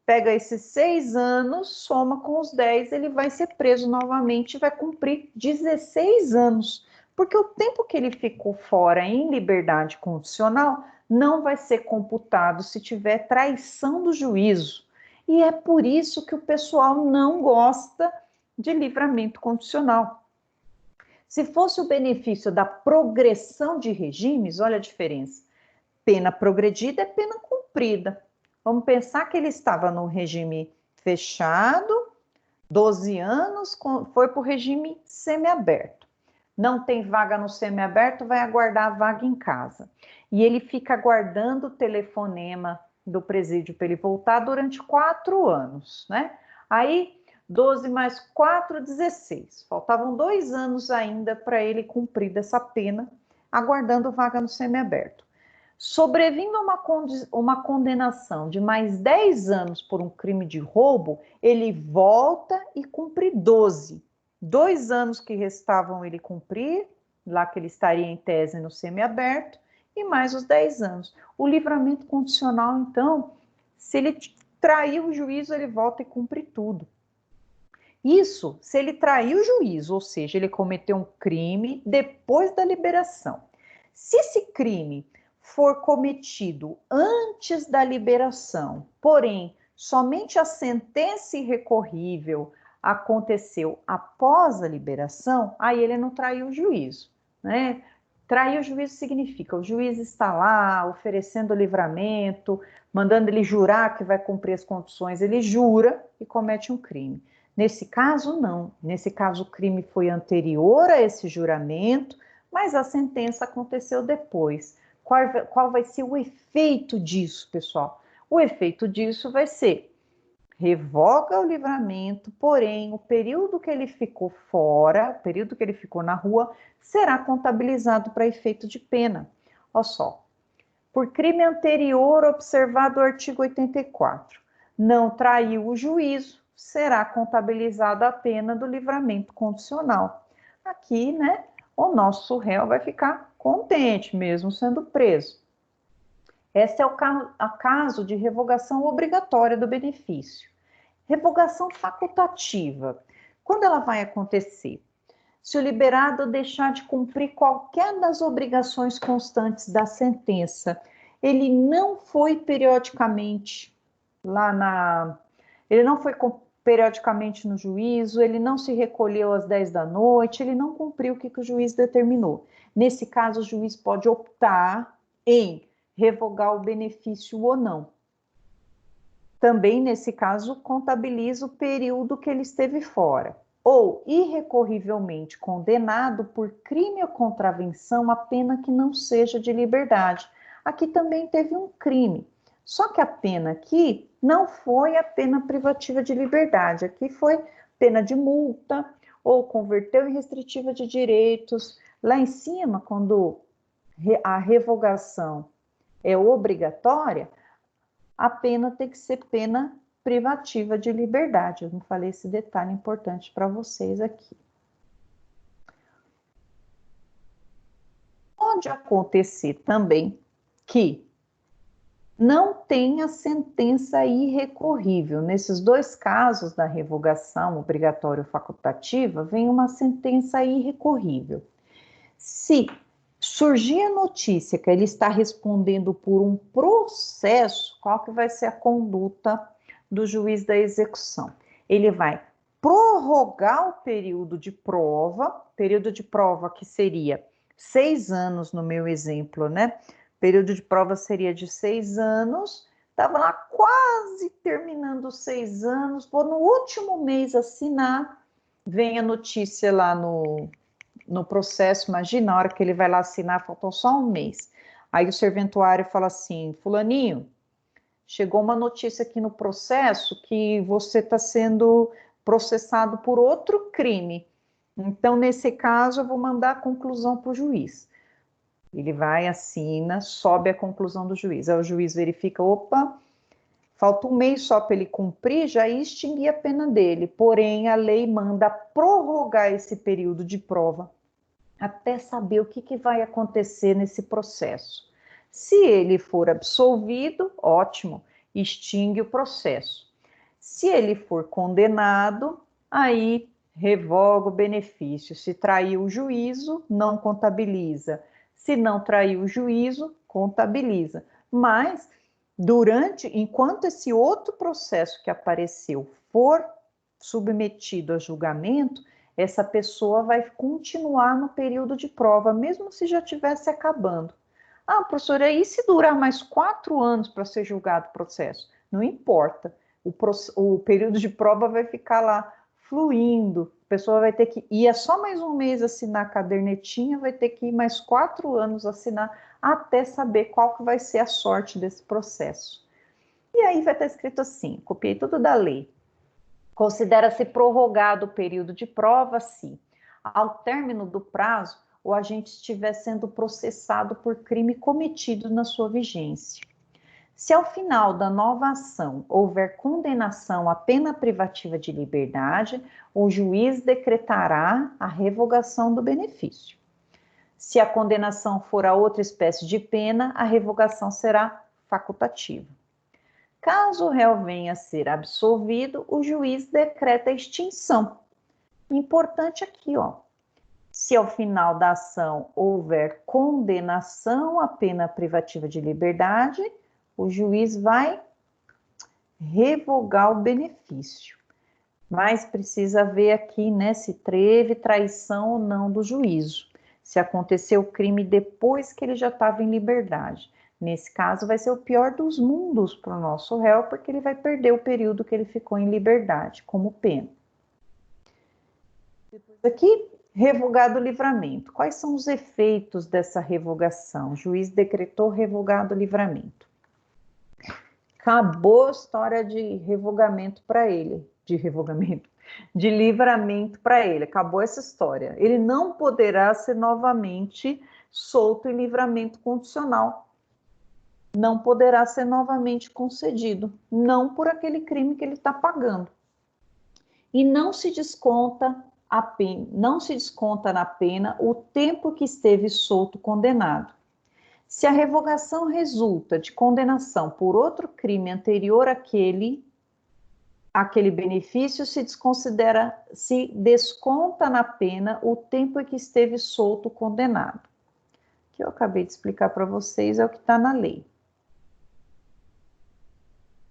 pega esses 6 anos, soma com os 10, ele vai ser preso novamente e vai cumprir 16 anos. Porque o tempo que ele ficou fora em liberdade condicional não vai ser computado se tiver traição do juízo. E é por isso que o pessoal não gosta de livramento condicional. Se fosse o benefício da progressão de regimes, olha a diferença. Pena progredida é pena cumprida. Vamos pensar que ele estava no regime fechado, 12 anos, foi para o regime semiaberto. Não tem vaga no semiaberto, vai aguardar a vaga em casa. E ele fica aguardando o telefonema do presídio para ele voltar durante 4 anos, né? Aí, 12 mais 4, 16. Faltavam 2 anos ainda para ele cumprir dessa pena. aguardando vaga no semiaberto. Sobrevindo uma condenação de mais 10 anos por um crime de roubo, ele volta e cumpre 12. 2 anos que restavam ele cumprir, lá que ele estaria em tese no semiaberto, e mais os 10 anos. O livramento condicional, então, se ele traiu o juízo, ele volta e cumpre tudo. Isso, se ele traiu o juízo, ou seja, ele cometeu um crime depois da liberação. Se esse crime for cometido antes da liberação, porém, somente a sentença irrecorrível aconteceu após a liberação, aí ele não traiu o juízo, né? Trair o juízo significa o juiz está lá oferecendo livramento, mandando ele jurar que vai cumprir as condições, ele jura e comete um crime. Nesse caso, não. Nesse caso, o crime foi anterior a esse juramento, mas a sentença aconteceu depois. Qual vai ser o efeito disso, pessoal? O efeito disso vai ser: revoga o livramento, porém, o período que ele ficou fora, o período que ele ficou na rua, será contabilizado para efeito de pena. Olha só. Por crime anterior observado o artigo 84, não traiu o juízo, será contabilizada a pena do livramento condicional. Aqui, né, o nosso réu vai ficar contente, mesmo sendo preso. Esse é o caso de revogação obrigatória do benefício. Revogação facultativa. Quando ela vai acontecer? Se o liberado deixar de cumprir qualquer das obrigações constantes da sentença, ele não foi periodicamente ele não foi periodicamente no juízo, ele não se recolheu às 10 da noite, ele não cumpriu o que o juiz determinou. Nesse caso, o juiz pode optar em revogar o benefício ou não. Também, nesse caso, contabiliza o período que ele esteve fora. Ou irrecorrivelmente condenado por crime ou contravenção a pena que não seja de liberdade. Aqui também teve um crime. Só que a pena aqui não foi a pena privativa de liberdade. Aqui foi pena de multa ou converteu em restritiva de direitos. Lá em cima, quando a revogação é obrigatória, a pena tem que ser pena privativa de liberdade. Eu não falei esse detalhe importante para vocês aqui. Pode acontecer também que não tenha sentença irrecorrível. Nesses dois casos da revogação obrigatória ou facultativa, vem uma sentença irrecorrível. Se surgir a notícia que ele está respondendo por um processo, qual que vai ser a conduta do juiz da execução? Ele vai prorrogar o período de prova que seria 6 anos no meu exemplo, né? Período de prova seria de 6 anos, estava lá quase terminando os 6 anos, vou no último mês assinar, vem a notícia lá no processo, imagina, a hora que ele vai lá assinar, faltou só um mês. Aí o serventuário fala assim: fulaninho, chegou uma notícia aqui no processo que você está sendo processado por outro crime. Então, nesse caso, eu vou mandar a conclusão para o juiz. Ele vai, assina, sobe a conclusão do juiz. Aí o juiz verifica, opa, falta um mês só para ele cumprir, já ia extinguir a pena dele. Porém, a lei manda prorrogar esse período de prova até saber o que vai acontecer nesse processo. Se ele for absolvido, ótimo, extingue o processo. Se ele for condenado, aí revoga o benefício. Se traiu o juízo, não contabiliza. Se não traiu o juízo, contabiliza. Mas, enquanto esse outro processo que apareceu for submetido a julgamento, essa pessoa vai continuar no período de prova, mesmo se já estivesse acabando. Ah, professora, e se durar mais 4 anos para ser julgado o processo? Não importa. O período de prova vai ficar lá fluindo. A pessoa vai ter que ir só mais um mês assinar a cadernetinha, vai ter que ir mais 4 anos assinar até saber qual que vai ser a sorte desse processo. E aí vai estar escrito assim, copiei tudo da lei. Considera-se prorrogado o período de prova se, ao término do prazo, o agente estiver sendo processado por crime cometido na sua vigência. Se ao final da nova ação houver condenação à pena privativa de liberdade, o juiz decretará a revogação do benefício. Se a condenação for a outra espécie de pena, a revogação será facultativa. Caso o réu venha a ser absolvido, o juiz decreta a extinção. Importante aqui, ó. Se ao final da ação houver condenação à pena privativa de liberdade, o juiz vai revogar o benefício. Mas precisa ver aqui, né, se teve traição ou não do juízo. Se aconteceu o crime depois que ele já estava em liberdade. Nesse caso, vai ser o pior dos mundos para o nosso réu, porque ele vai perder o período que ele ficou em liberdade, como pena. Depois aqui, revogado o livramento. Quais são os efeitos dessa revogação? O juiz decretou revogado o livramento. Acabou a história de revogamento para ele, de livramento para ele, acabou essa história. Ele não poderá ser novamente solto em livramento condicional, não poderá ser novamente concedido, não por aquele crime que ele está pagando. E não se desconta a pena, não se desconta na pena o tempo que esteve solto condenado. Se a revogação resulta de condenação por outro crime anterior àquele benefício, se desconta na pena o tempo em que esteve solto condenado. O que eu acabei de explicar para vocês é o que está na lei.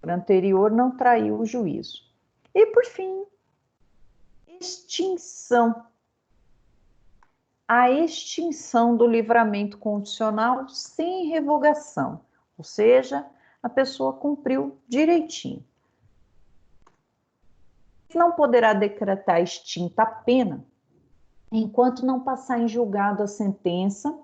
O anterior não traiu o juízo. E, por fim, extinção. A extinção do livramento condicional sem revogação, ou seja, a pessoa cumpriu direitinho. Não poderá decretar extinta a pena enquanto não passar em julgado a sentença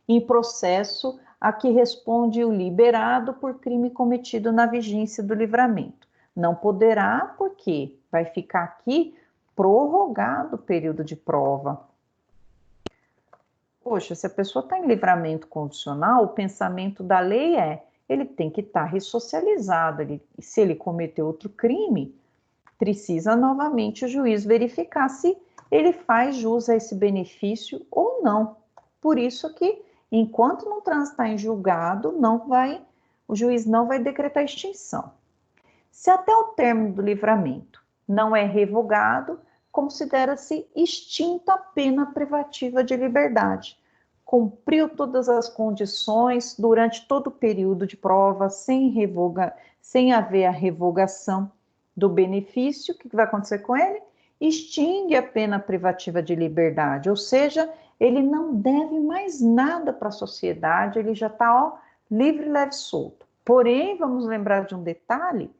em processo a que responde o liberado por crime cometido na vigência do livramento. Não poderá porque vai ficar aqui prorrogado o período de prova. Poxa, se a pessoa está em livramento condicional, o pensamento da lei ele tem que estar ressocializado. Se ele cometeu outro crime, precisa novamente o juiz verificar se ele faz jus a esse benefício ou não. Por isso que, enquanto não transitar em julgado, o juiz não vai decretar extinção. Se até o término do livramento não é revogado, considera-se extinta a pena privativa de liberdade. Cumpriu todas as condições durante todo o período de prova, sem haver a revogação do benefício. O que vai acontecer com ele? Extingue a pena privativa de liberdade, ou seja, ele não deve mais nada para a sociedade, ele já está livre, leve, solto. Porém, vamos lembrar de um detalhe,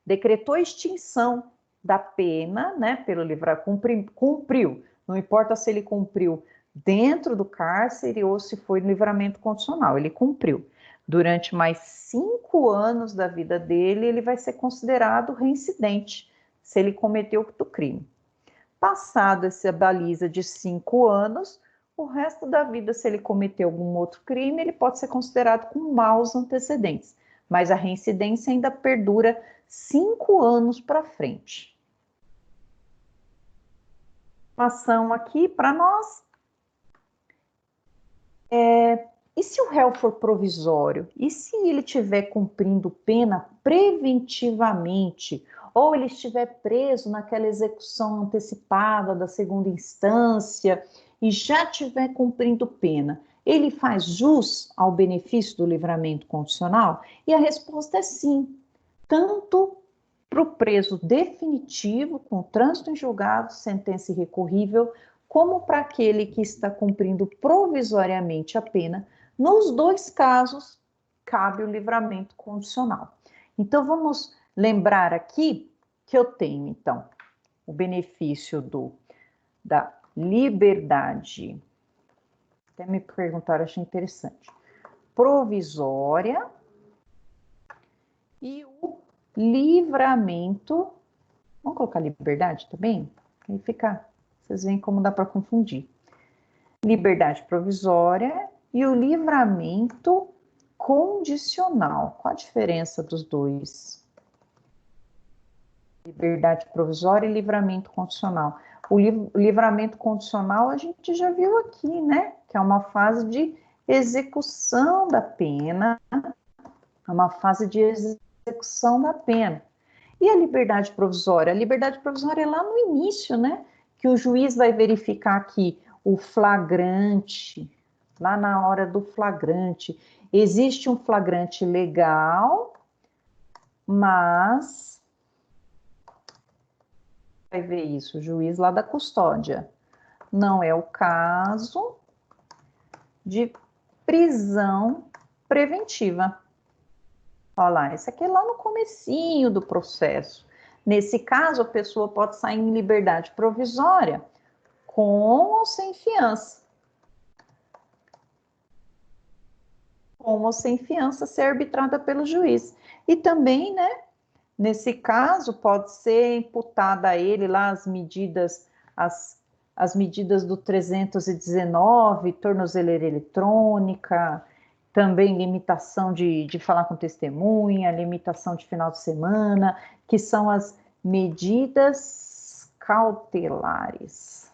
decretou extinção da pena, né, pelo livramento, cumpriu, não importa se ele cumpriu dentro do cárcere ou se foi no livramento condicional, ele cumpriu. Durante mais 5 anos da vida dele, ele vai ser considerado reincidente, se ele cometeu outro crime. Passado essa baliza de 5 anos, o resto da vida, se ele cometeu algum outro crime, ele pode ser considerado com maus antecedentes, mas a reincidência ainda perdura 5 anos para frente. Ação aqui para nós. E se o réu for provisório? E se ele estiver cumprindo pena preventivamente? Ou ele estiver preso naquela execução antecipada da segunda instância e já estiver cumprindo pena? Ele faz jus ao benefício do livramento condicional? E a resposta é sim. Tanto para o preso definitivo, com trânsito em julgado, sentença irrecorrível, como para aquele que está cumprindo provisoriamente a pena. Nos 2 casos, cabe o livramento condicional. Então, vamos lembrar aqui que eu tenho, então, o benefício da liberdade. Até me perguntaram, achei interessante. Provisória e o livramento. Vamos colocar liberdade também? Aí fica, vocês veem como dá para confundir. liberdade provisória e o livramento condicional. Qual a diferença dos dois? Liberdade provisória e livramento condicional. O livramento condicional a gente já viu aqui, né? Que é uma fase de execução da pena, é uma fase de execução da pena. E a liberdade provisória? A liberdade provisória é lá no início, né? Que o juiz vai verificar aqui o flagrante, lá na hora do flagrante. Existe um flagrante legal, mas vai ver isso, o juiz lá da custódia. Não é o caso de prisão preventiva. Olha lá, isso aqui é lá no comecinho do processo. Nesse caso, a pessoa pode sair em liberdade provisória com ou sem fiança. Com ou sem fiança ser arbitrada pelo juiz. E também, né, nesse caso, pode ser imputada a ele lá as medidas do 319, tornozeleira eletrônica, também limitação de falar com testemunha, limitação de final de semana, que são as medidas cautelares.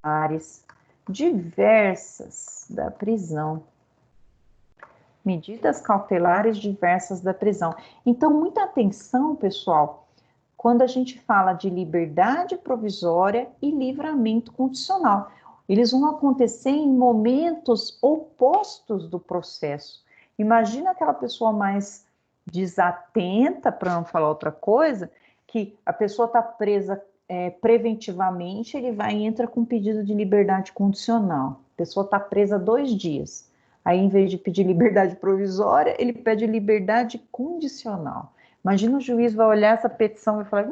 Áreas diversas da prisão. Medidas cautelares diversas da prisão. Então, muita atenção, pessoal, quando a gente fala de liberdade provisória e livramento condicional. Eles vão acontecer em momentos opostos do processo. Imagina aquela pessoa mais desatenta, para não falar outra coisa, que a pessoa está presa preventivamente, ele vai e entra com pedido de liberdade condicional. A pessoa está presa 2 dias. Aí, em vez de pedir liberdade provisória, ele pede liberdade condicional. Imagina o juiz vai olhar essa petição e falar,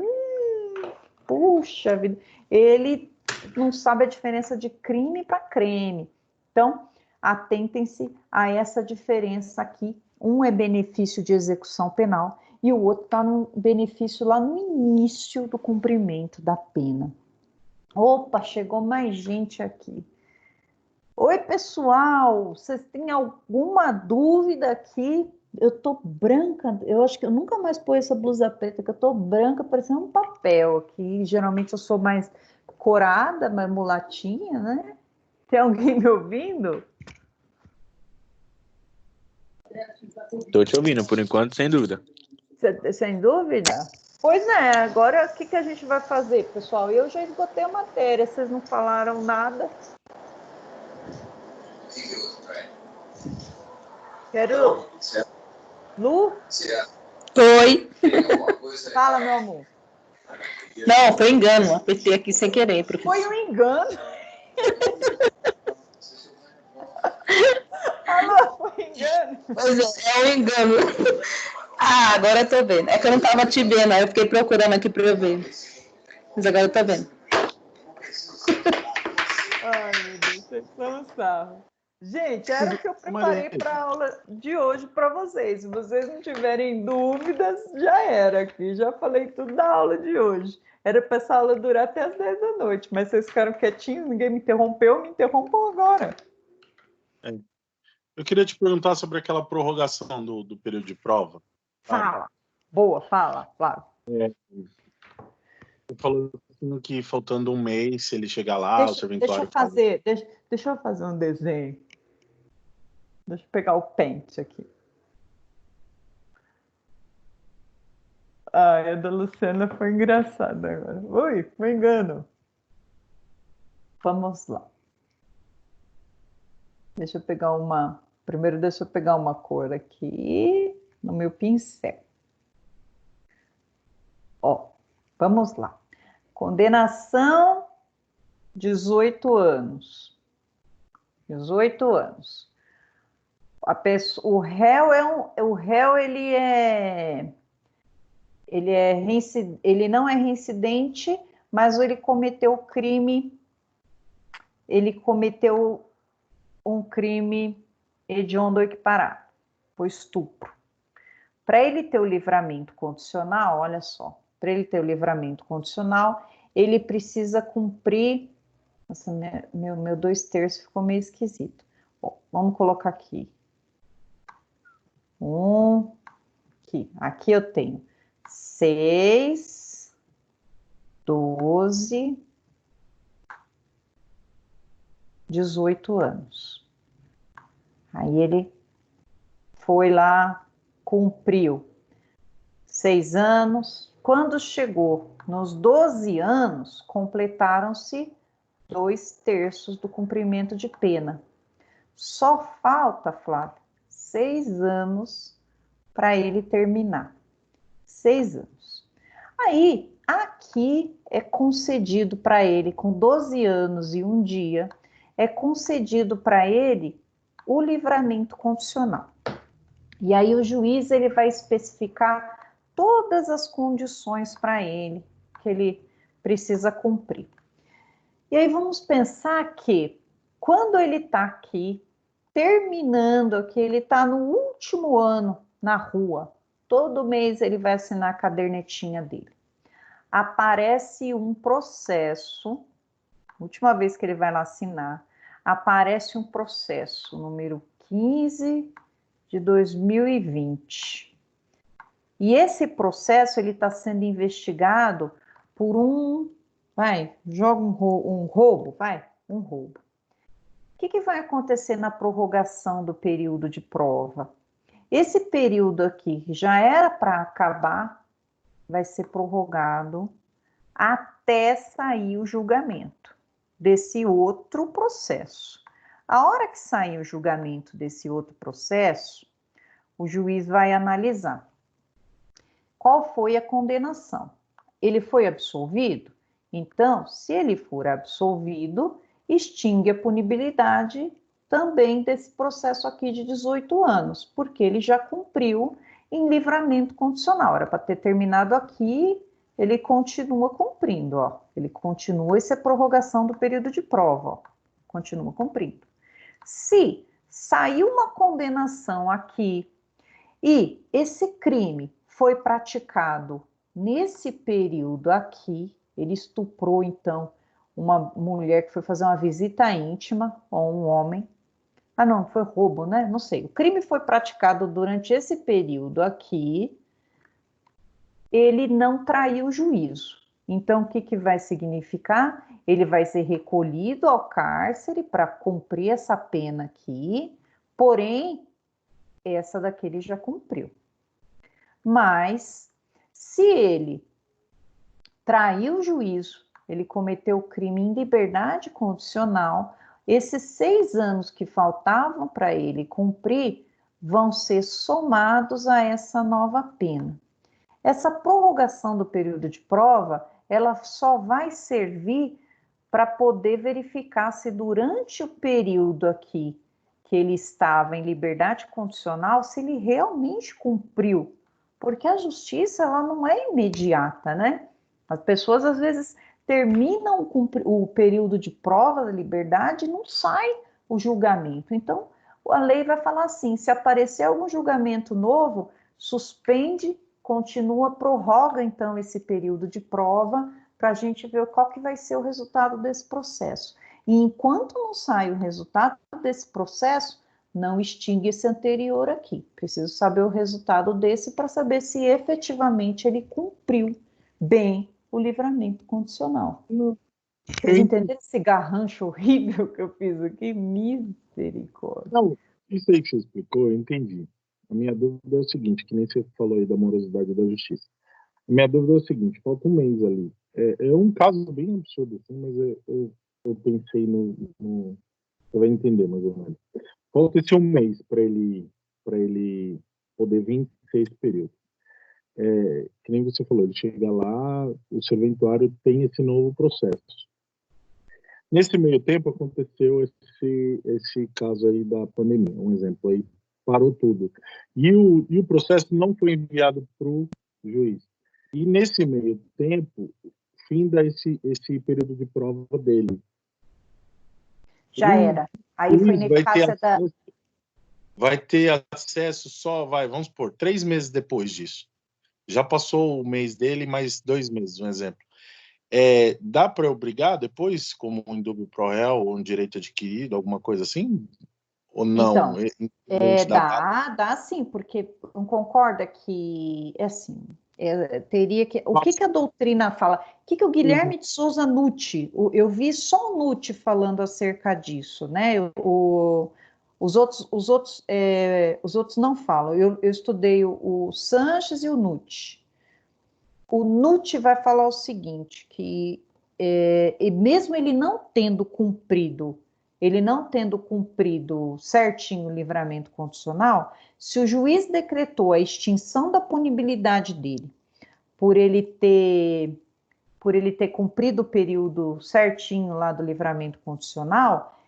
puxa vida, ele não sabe a diferença de crime para crime. Então, atentem-se a essa diferença aqui. Um é benefício de execução penal e o outro está no benefício lá no início do cumprimento da pena. Opa, chegou mais gente aqui. Oi, pessoal, vocês têm alguma dúvida aqui? Eu tô branca, eu acho que eu nunca mais pus essa blusa preta, que eu tô branca, parecendo um papel aqui. Geralmente eu sou mais corada, mais mulatinha, né? Tem alguém me ouvindo? Tô te ouvindo, por enquanto, sem dúvida. Sem dúvida? Pois é, agora o que a gente vai fazer, pessoal? Eu já esgotei a matéria, vocês não falaram nada. Quero... Lu? Oi. Fala, meu amor. Não, foi engano. Apertei aqui sem querer. Foi um engano. Alô, foi engano. Pois é um engano. Ah, agora eu tô vendo. É que eu não tava te vendo, aí eu fiquei procurando aqui para eu ver. Mas agora eu tô vendo. Ai, meu Deus, vocês são um sarro. Gente, era o que eu preparei para a aula de hoje para vocês. Se vocês não tiverem dúvidas, já era aqui. Já falei tudo da aula de hoje. Era para essa aula durar até as 10 da noite, mas vocês ficaram quietinhos, ninguém me interrompeu, me interrompam agora. Eu queria te perguntar sobre aquela prorrogação do período de prova. Fala. Boa, fala, claro. Você falou que faltando um mês, se ele chegar lá, o serventuário... Deixa eu fazer um desenho. Deixa eu pegar o pente aqui. A da Luciana foi engraçada agora. Oi, foi engano. Vamos lá. Deixa eu pegar uma... Primeiro, deixa eu pegar uma cor aqui no meu pincel. Ó, vamos lá. Condenação, 18 anos. 18 anos. O réu ele não é reincidente, mas ele cometeu crime. Ele cometeu um crime hediondo equiparado, foi estupro. Para ele ter o livramento condicional, olha só, para ele ter o livramento condicional, ele precisa cumprir Nossa, meu 2/3 ficou meio esquisito. Bom, vamos colocar aqui. Aqui eu tenho 6, 12, 18 anos. Aí ele foi lá, cumpriu 6 anos. Quando chegou nos 12 anos, completaram-se 2/3 do cumprimento de pena. Só falta, Flávia, 6 anos para ele terminar. 6 anos. Aí, aqui é concedido para ele, com 12 anos e 1 dia, é concedido para ele o livramento condicional. E aí o juiz ele vai especificar todas as condições para ele que ele precisa cumprir. E aí vamos pensar que quando ele está aqui, terminando aqui, ele está no último ano na rua, todo mês ele vai assinar a cadernetinha dele. Aparece um processo, última vez que ele vai lá assinar, aparece um processo, número 15 de 2020. E esse processo ele está sendo investigado por um roubo. O que vai acontecer na prorrogação do período de prova? Esse período aqui, que já era para acabar, vai ser prorrogado até sair o julgamento desse outro processo. A hora que sair o julgamento desse outro processo, o juiz vai analisar qual foi a condenação. Ele foi absolvido? Então, se ele for absolvido, extingue a punibilidade também desse processo aqui de 18 anos, porque ele já cumpriu em livramento condicional. Era para ter terminado aqui, ele continua cumprindo, ó. Ele continua, isso é prorrogação do período de prova, ó. Continua cumprindo. Se saiu uma condenação aqui e esse crime foi praticado nesse período aqui, ele estuprou, então, uma mulher que foi fazer uma visita íntima, ou um homem. Ah, não, foi roubo, né? Não sei. O crime foi praticado durante esse período aqui, ele não traiu o juízo. Então, o que vai significar? Ele vai ser recolhido ao cárcere para cumprir essa pena aqui, porém, essa daqui ele já cumpriu. Mas, se ele traiu o juízo, ele cometeu o crime em liberdade condicional, esses 6 anos que faltavam para ele cumprir vão ser somados a essa nova pena. Essa prorrogação do período de prova, ela só vai servir para poder verificar se durante o período aqui que ele estava em liberdade condicional, se ele realmente cumpriu. Porque a justiça, ela não é imediata, né? As pessoas, às vezes, terminam o período de prova da liberdade e não sai o julgamento. Então, a lei vai falar assim, se aparecer algum julgamento novo, suspende, continua, prorroga, então, esse período de prova para a gente ver qual que vai ser o resultado desse processo. E enquanto não sai o resultado desse processo, não extingue esse anterior aqui. Preciso saber o resultado desse para saber se efetivamente ele cumpriu bem o livramento condicional. Vocês entenderam esse garrancho horrível que eu fiz aqui? Misericórdia. Não, isso aí que você explicou, eu entendi. A minha dúvida é o seguinte, que nem você falou aí da morosidade da justiça. A minha dúvida é o seguinte, falta um mês ali. É um caso bem absurdo, assim, mas eu pensei no... Você vai entender mais ou menos. Falta esse um mês para ele poder vencer esse período. Que nem você falou, ele chega lá, o serventuário tem esse novo processo. Nesse meio tempo aconteceu esse caso aí da pandemia, um exemplo aí, parou tudo. E o processo não foi enviado para o juiz. E nesse meio tempo, finda esse período de prova dele. Já era. Aí foi ineficácia da... Vai ter acesso só, vamos supor, 3 meses depois disso. Já passou o mês dele, mais 2 meses, um exemplo. dá para obrigar depois, como um indúbio pro réu ou um direito adquirido, alguma coisa assim? Ou não? Então, dá sim, porque não concorda que é assim. Teria que. O que a doutrina fala? O que o Guilherme de Souza Nutti? Eu vi só o Nutti falando acerca disso, né? Os outros não falam. Eu estudei o Sanches e o Nutti. O Nutti vai falar o seguinte, que e mesmo ele não tendo cumprido certinho o livramento condicional, se o juiz decretou a extinção da punibilidade dele por ele ter cumprido o período certinho lá do livramento condicional,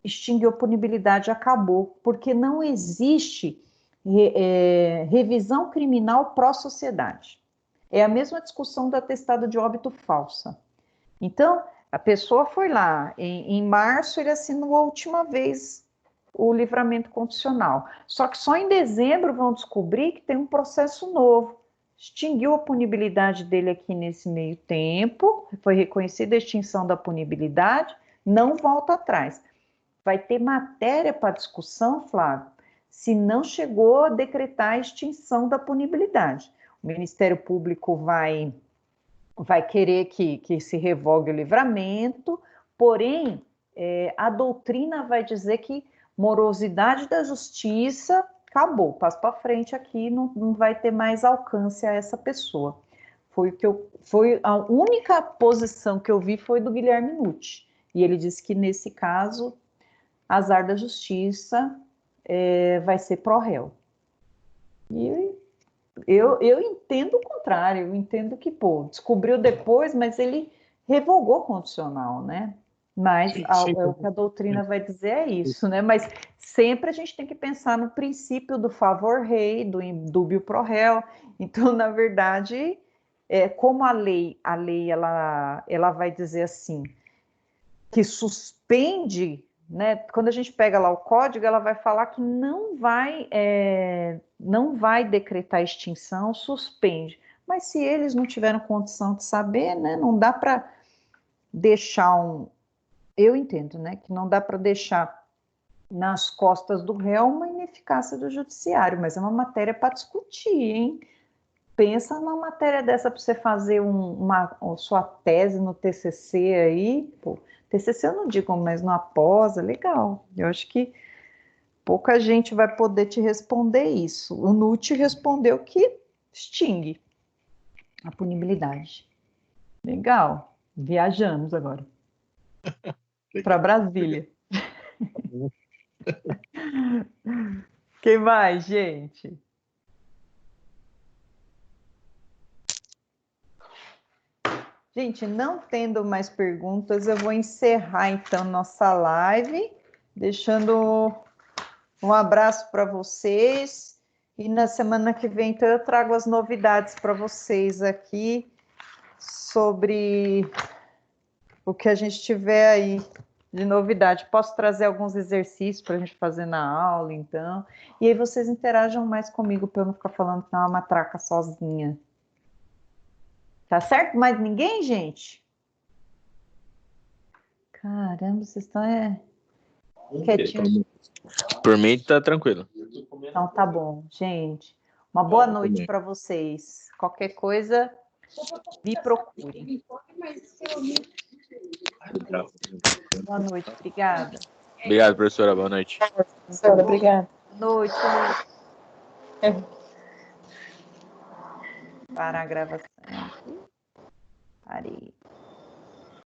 extinguiu a punibilidade, acabou, porque não existe revisão criminal pró-sociedade. É a mesma discussão do atestado de óbito falsa. Então, a pessoa foi lá, em março ele assinou a última vez o livramento condicional. Só que só em dezembro vão descobrir que tem um processo novo. Extinguiu a punibilidade dele aqui nesse meio tempo, foi reconhecida a extinção da punibilidade, não volta atrás. Vai ter matéria para discussão, Flávio, se não chegou a decretar a extinção da punibilidade. O Ministério Público vai querer que se revogue o livramento, porém, a doutrina vai dizer que morosidade da justiça acabou, passa para frente aqui, não vai ter mais alcance a essa pessoa. Foi a única posição que eu vi foi do Guilherme Nutti, e ele disse que nesse caso, azar da justiça vai ser pró-réu. E eu entendo o contrário, eu entendo que, descobriu depois, mas ele revogou condicional, né? Mas o que a doutrina vai dizer é isso, né? Mas sempre a gente tem que pensar no princípio do favor rei, do indúbio pro réu. Então, na verdade, como a lei ela vai dizer assim, que suspende, né? Quando a gente pega lá o código, ela vai falar que não vai decretar extinção, suspende. Mas se eles não tiveram condição de saber, né? Não dá para deixar eu entendo, né? Que não dá para deixar nas costas do réu uma ineficácia do judiciário, mas é uma matéria para discutir, hein? Pensa numa matéria dessa para você fazer sua tese no TCC aí, TCC eu não digo, mas no após, é legal. Eu acho que pouca gente vai poder te responder isso. O Nutti respondeu que extingue a punibilidade. Legal. Viajamos agora. Para Brasília. Quem mais, gente? Gente, não tendo mais perguntas, eu vou encerrar então nossa live, deixando um abraço para vocês. E na semana que vem, então, eu trago as novidades para vocês aqui sobre o que a gente tiver aí de novidade. Posso trazer alguns exercícios para a gente fazer na aula, então. E aí vocês interajam mais comigo para eu não ficar falando que é uma matraca sozinha. Tá certo? Mais ninguém, gente? Caramba, vocês estão quietinhos. Por mim, tá tranquilo. Então tá bom, gente. Uma boa noite para vocês. Qualquer coisa, me procurem. Boa noite, obrigada. Obrigado, professora. Boa noite. Professora, obrigada. Boa noite. Para a gravação. Parei.